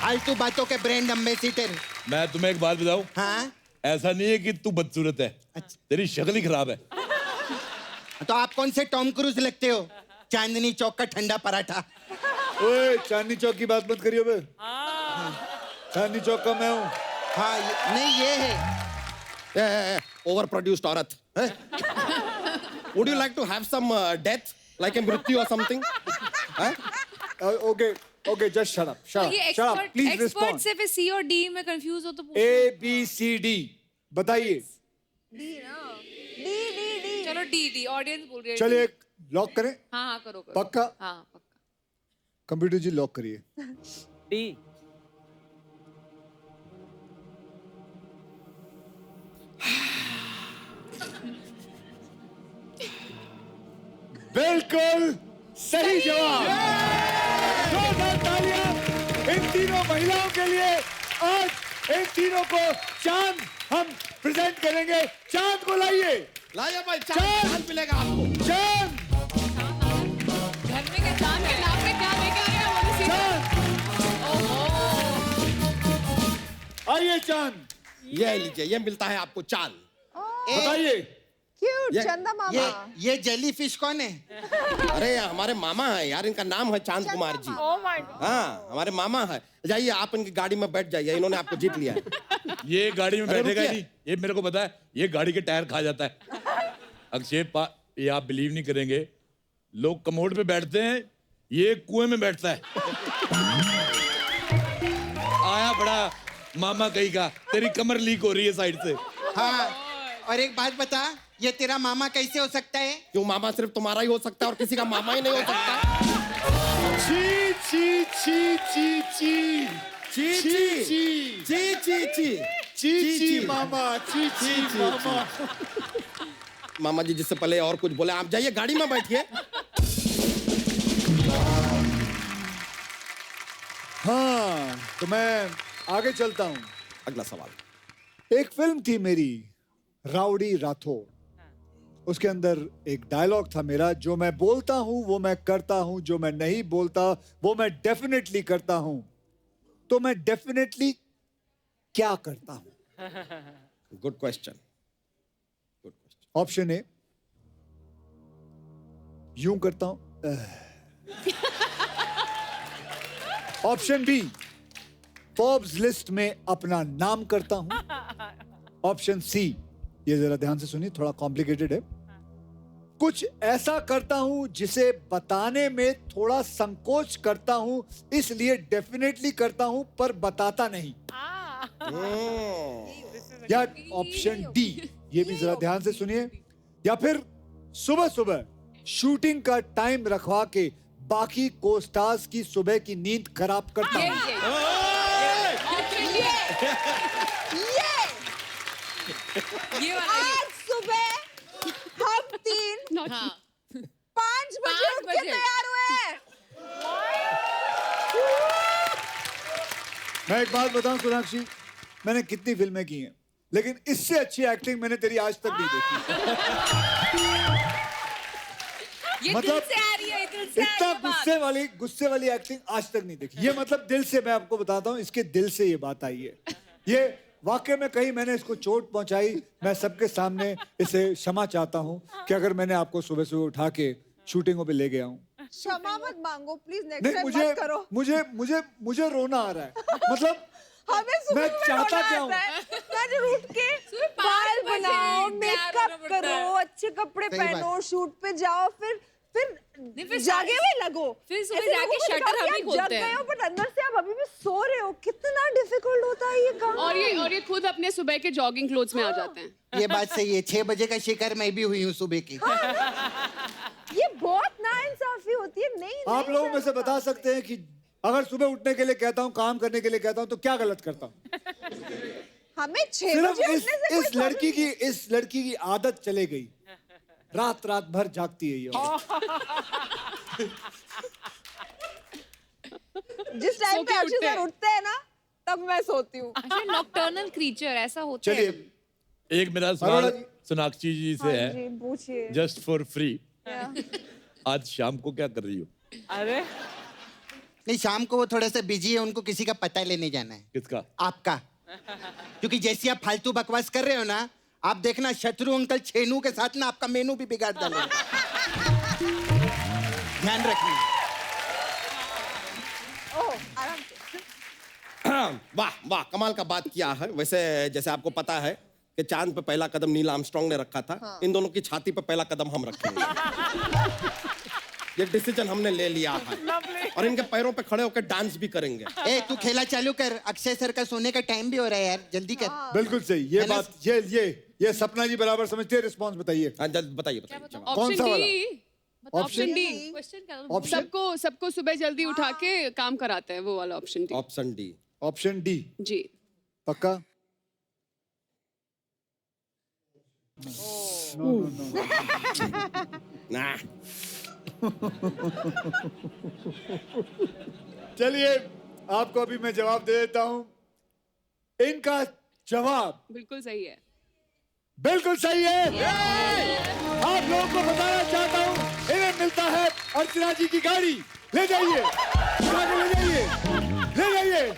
फालतू बातों के ब्रांड एम्बेसडर।
मैं तुम्हें एक बात बताऊं,
हाँ
ऐसा नहीं है कि तू बदसूरत है, तेरी शक्ल ही खराब है।
तो आप कौन से टॉम क्रूज लगते हो? चांदनी चौक का ठंडा पराठा।
ओए चांदनी चौक की बात मत करियो बे। चांदनी चौक का मैं हूँ।
हाँ नहीं ये है
ओवर प्रोड्यूस्ड औरत। Would you like to have some death, like a मृत्यु or something?
Okay okay just shut up
ये
shut up please
expert
respond.
से फिर सी और डी में कंफ्यूज हो तो पूछो।
A B C D बताइए।
चलो डी ऑडियंस बोल रही है।
चलिए लॉक करें।
हाँ हाँ करो करो।
पक्का?
हाँ पक्का।
कंप्यूटर जी लॉक करिए।
डी।
बिल्कुल सही जवाब। जोरदार तालियां इन तीनों महिलाओं के लिए। आज इन तीनों को चांद हम प्रेजेंट करेंगे। चांद को लाइए।
लाइए भाई, चांद मिलेगा आपको।
चांद
घर में क्या चांद के नाम पे क्या लेके आएगा वो नहीं
आइए चांद।
ये लीजिए, ये मिलता है आपको चांद।
बताइए।
क्यूट
ये-
चंदा मामा।
ये जेली फिश कौन है?
अरे हमारे मामा है यार, इनका नाम है चांद कुमार जी। हाँ हमारे मामा है। जाइए आप इनकी गाड़ी में बैठ जाइए, इन्होंने आपको जीत लिया है।
ये गाड़ी में
अरे
बैठेगा ही
रुकिए।
नहीं, ये मेरे को पता है, ये गाड़ी के टायर खा जाता है। ये आप बिलीव नहीं करेंगे, लोग कमोड पे बैठते हैं, ये कुएं में बैठता है। आया बड़ा मामा कहीं का, तेरी कमर लीक हो रही है साइड से।
हाँ और एक बात बता, ये तेरा मामा कैसे हो सकता है?
क्यों, मामा सिर्फ तुम्हारा ही हो सकता है और किसी का मामा ही नहीं हो सकता।
ची ची ची ची ची
ची
ची
ची ची ची ची
ची ची मामा ची ची मामा।
मामा जी जिससे पहले और कुछ बोले, आप जाइए गाड़ी में बैठिए।
हाँ तो मैं आगे चलता हूँ।
अगला सवाल।
एक फिल्म थी मेरी, राउडी राठौर। उसके अंदर एक डायलॉग था मेरा, जो मैं बोलता हूं वो मैं करता हूं, जो मैं नहीं बोलता वो मैं डेफिनेटली करता हूं। तो मैं डेफिनेटली क्या करता हूं?
Good question.
ऑप्शन ए, यूं करता हूं। ऑप्शन बी, फोर्ब्स लिस्ट में अपना नाम करता हूं। ऑप्शन सी, ये जरा ध्यान से सुनिए, थोड़ा कॉम्प्लिकेटेड है। कुछ ऐसा करता हूं जिसे बताने में थोड़ा संकोच करता हूं, इसलिए डेफिनेटली करता हूं पर बताता नहीं। या ऑप्शन डी, ये भी जरा ध्यान से सुनिए। या फिर सुबह सुबह शूटिंग का टाइम रखवा के बाकी को स्टार्स की सुबह की नींद खराब करता हूं।
ये वाला
आज सुबह हम तीन
हाँ
5 बजे उठ के तैयार हुए।
मैं एक बात बताऊं सोनाक्षी, मैंने कितनी फिल्में की हैं, लेकिन इससे अच्छी एक्टिंग मैंने तेरी आज तक नहीं देखी।
ये
मतलब
दिल से आ रही है, दिल से आ
इतना
रही है बात।
गुस्से वाली एक्टिंग आज तक नहीं देखी। ये मतलब दिल से, मैं आपको बताता हूँ, इसके दिल से ये बात आई है। ये वाकई में कहीं मैंने इसको चोट पहुंचाई, मैं सबके सामने इसे क्षमा चाहता हूँ कि अगर मैंने आपको सुबह सुबह उठा के शूटिंगों पे ले गया हूँ।
क्षमा मत मांगो प्लीज, नेक्स्ट
नहीं,
टाइम मत करो।
मुझे रोना आ रहा है। मतलब
हमें सुबह
मैं
में
चाहता
रोना
क्या
आता है। मैं उठ के बाल बनाओ, मेकअप करो, अच्छे कपड़े
सही बात।
पहनो, शूट पे जाओ, फिर
फिर
जागे हुए लगो।
फिर सुबह
ऐसे
जाके
लोगों को
शटर
दिखाओ कि
हम ही
आप
खोलते
जग
हैं।
गए हो, बट अंदर से आप अभी भी सो रहे हो। कितना डिफिकल्ट होता है ये काम।
और ये खुद अपने सुबह के जॉगिंग क्लोथ्स में आ जाते हैं।
ये बात सही है, 6 बजे का शिकार मैं भी हुई हूँ सुबह की।
ये बहुत नाइंसाफी होती है। नहीं
आप लोगों में से बता सकते हैं कि अगर सुबह उठने के लिए कहता हूँ, काम करने के लिए कहता हूँ, तो क्या गलत करता हूँ?
हमें 6
सिर्फ
बजे उठने से
इस लड़की की आदत चले गई, रात भर जागती है ये।
जिस टाइम पे अक्षय सर उठते हैं ना, तब मैं सोती हूँ।
अच्छा नॉकटर्नल क्रीचर ऐसा होता है।
चलिए एक मेरा सवाल सोनाक्षी जी से है,
जी पूछिए।
Just for free. आज शाम को क्या कर रही हो?
अरे
नहीं, शाम को वो थोड़ा सा बिजी है, उनको किसी का पता लेने जाना है।
किसका?
आपका। क्योंकि जैसे आप फालतू बकवास कर रहे हो ना, आप देखना शत्रु अंकल छेनू के साथ ना आपका मेनू भी बिगाड़ डालेंगे। ध्यान रखना।
वाह वाह, कमाल का बात किया है। वैसे जैसे आपको पता है कि चांद पे पहला कदम नील आर्मस्ट्रांग ने रखा था, इन दोनों की छाती पे पहला कदम हम रखेंगे। ये डिसीजन हमने ले लिया है और इनके पैरों पे खड़े होकर डांस भी करेंगे।
ए, तू खेला चालू कर, अक्षय सर का सोने का टाइम भी हो रहा है यार, जल्दी कर।
बिल्कुल सही, ये बात ये सपना जी बराबर समझते हैं। रिस्पॉन्स बताइए।
हाँ, जल्दी बताइए।
कौन सा वाला?
Option D.
ऑप्शन
सबको सुबह जल्दी उठा के काम कराते हैं, वो वाला option D.
Option D.
Option D
G
पक्का?
ना।
चलिए, आपको अभी मैं जवाब दे देता हूं। इनका जवाब
बिल्कुल सही है।
बिल्कुल सही है। आप लोगों को बताना चाहता हूं, इन्हें मिलता है अर्चना जी की गाड़ी। ले जाइए, उठा के ले जाइए, ले जाइए।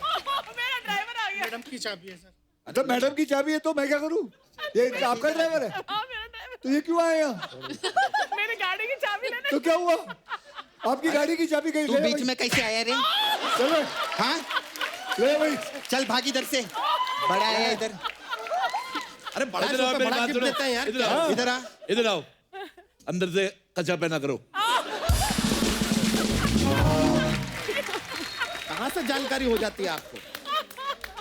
मैडम की चाबी है सर।
तो मैडम की चाबी है तो मैं क्या करूं? ये आपका ड्राइवर है? तो ये क्यों आए यहाँ?
मेरी गाड़ी की चाबी लेने।
तो क्या हुआ? आपकी गाड़ी की चाबी कहीं?
तू बीच में कैसे आया रे?
चलो।
हाँ,
ले भाई,
चल भाग इधर से, बड़ा है इधर।
अरे बड़ा
इधर आओ, मेरी बात सुनो।
देते हैं यार।
इधर आओ,
इधर आ।
इधर आओ। अंदर से कच्चा पहना करो।
कहाँ से जानकारी हो जाती है आपको?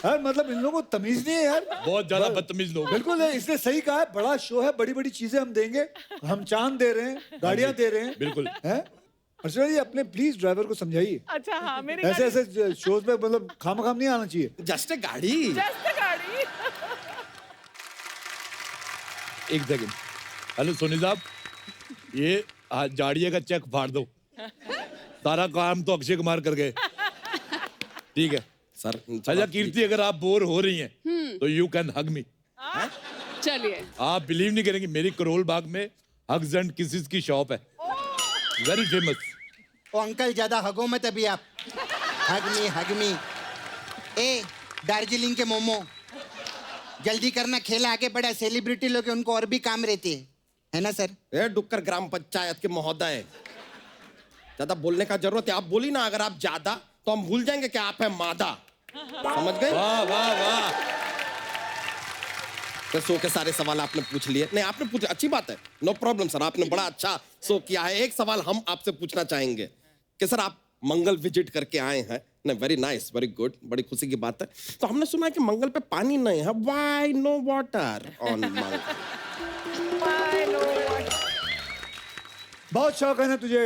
यार मतलब इन लोगों को तमीज नहीं है यार।
बहुत ज्यादा बदतमीज लोग।
बिल्कुल है, इसने सही कहा है। बड़ा शो है, बड़ी बड़ी चीजें हम देंगे। हम चांद दे रहे हैं, गाड़ियां दे रहे हैं।
बिल्कुल
हैं? अर्चना जी, अपने प्लीज ड्राइवर को समझाइए।
अच्छा हाँ, मेरी
ऐसे ऐसे शोज पे मतलब खाम नहीं आना चाहिए।
जस्ट ए गाड़ी।
गाड़ी।
एक सेकंड। हेलो सोनी साहब, ये जाड़िया का चेक फाड़ दो। सारा काम तो अक्षय कुमार कर गए। ठीक है
सर।
अच्छा कीर्ति, अगर आप बोर हो रही हैं तो यू कैन हग मी।
चलिए।
आप बिलीव नहीं करेंगे, मेरी करोल बाग में हग्स एंड किसेस की शॉप है, वेरी फेमस।
ओ अंकल, ज्यादा हगो मत अभी आप। हगमी। ए, दार्जिलिंग के मोमो, जल्दी करना, खेल आगे बढ़ा। सेलिब्रिटी लोग उनको और भी काम रहते है ना सर?
ए, डुक्कर ग्राम पंचायत के महोदय, ज्यादा बोलने का जरूरत है? आप बोली ना, अगर आप ज्यादा तो हम भूल जाएंगे कि आप है मादा। समझ गए?
वाह वाह वाह।
तो शो के सारे सवाल आपने पूछ लिए। नहीं, आपने पूछे, अच्छी बात है, नो प्रॉब्लम सर, आपने बड़ा अच्छा शो किया है। एक सवाल हम आपसे पूछना चाहेंगे कि सर, आप मंगल विजिट करके आए हैं। नहीं, वेरी नाइस, वेरी गुड, बड़ी खुशी की बात है। तो हमने सुना है कि मंगल पे पानी नहीं है। व्हाई नो वाटर ऑन मंगल?
बहुत शौक है ना तुझे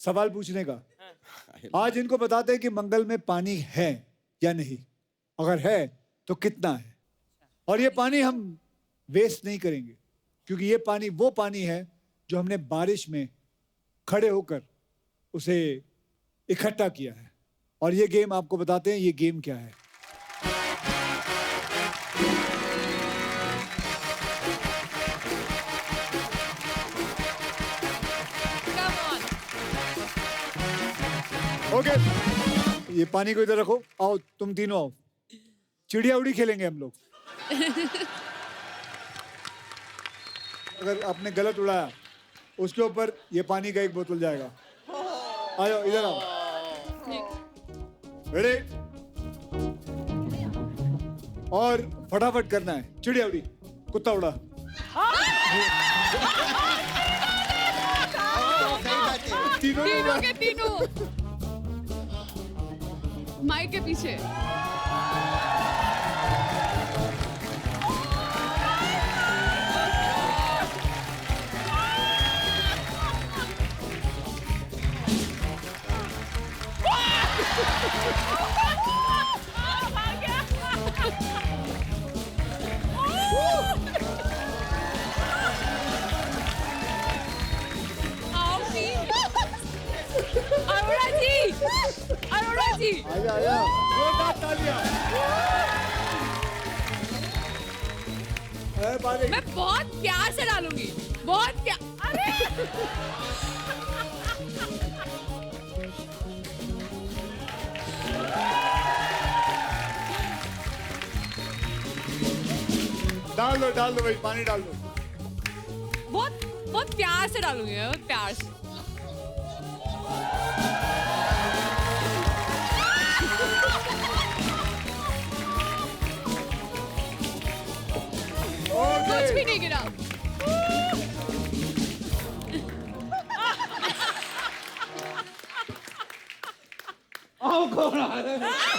सवाल पूछने का। आज इनको बताते हैं कि मंगल में पानी है या नहीं, अगर है तो कितना है। और ये पानी हम वेस्ट नहीं करेंगे, क्योंकि ये पानी वो पानी है जो हमने बारिश में खड़े होकर उसे इकट्ठा किया है। और ये गेम आपको बताते हैं, ये गेम क्या है। ओके, ये पानी को इधर रखो। आओ, तुम तीनों आओ। चिड़िया उड़ी खेलेंगे हम लोग। अगर आपने गलत उड़ाया, उसके ऊपर ये पानी का एक बोतल जाएगा। आ जाओ, इधर आओ। रेडी? और फटाफट करना है। चिड़िया उड़ी, कुत्ता उड़ा।
तीनों के तीनों माइक के पीछे।
अरोड़ा जी, अरोड़ा जी,
आजा आजा, जोरदार तालियां।
मैं बहुत प्यार से डालूंगी, बहुत प्यार। अरे
डाल दो भाई, पानी डाल दो।
बहुत बहुत प्यार से डालूंगी मैं, बहुत प्यार से। कुछ भी नहीं गिरा।
आओ कौन आ रहा है?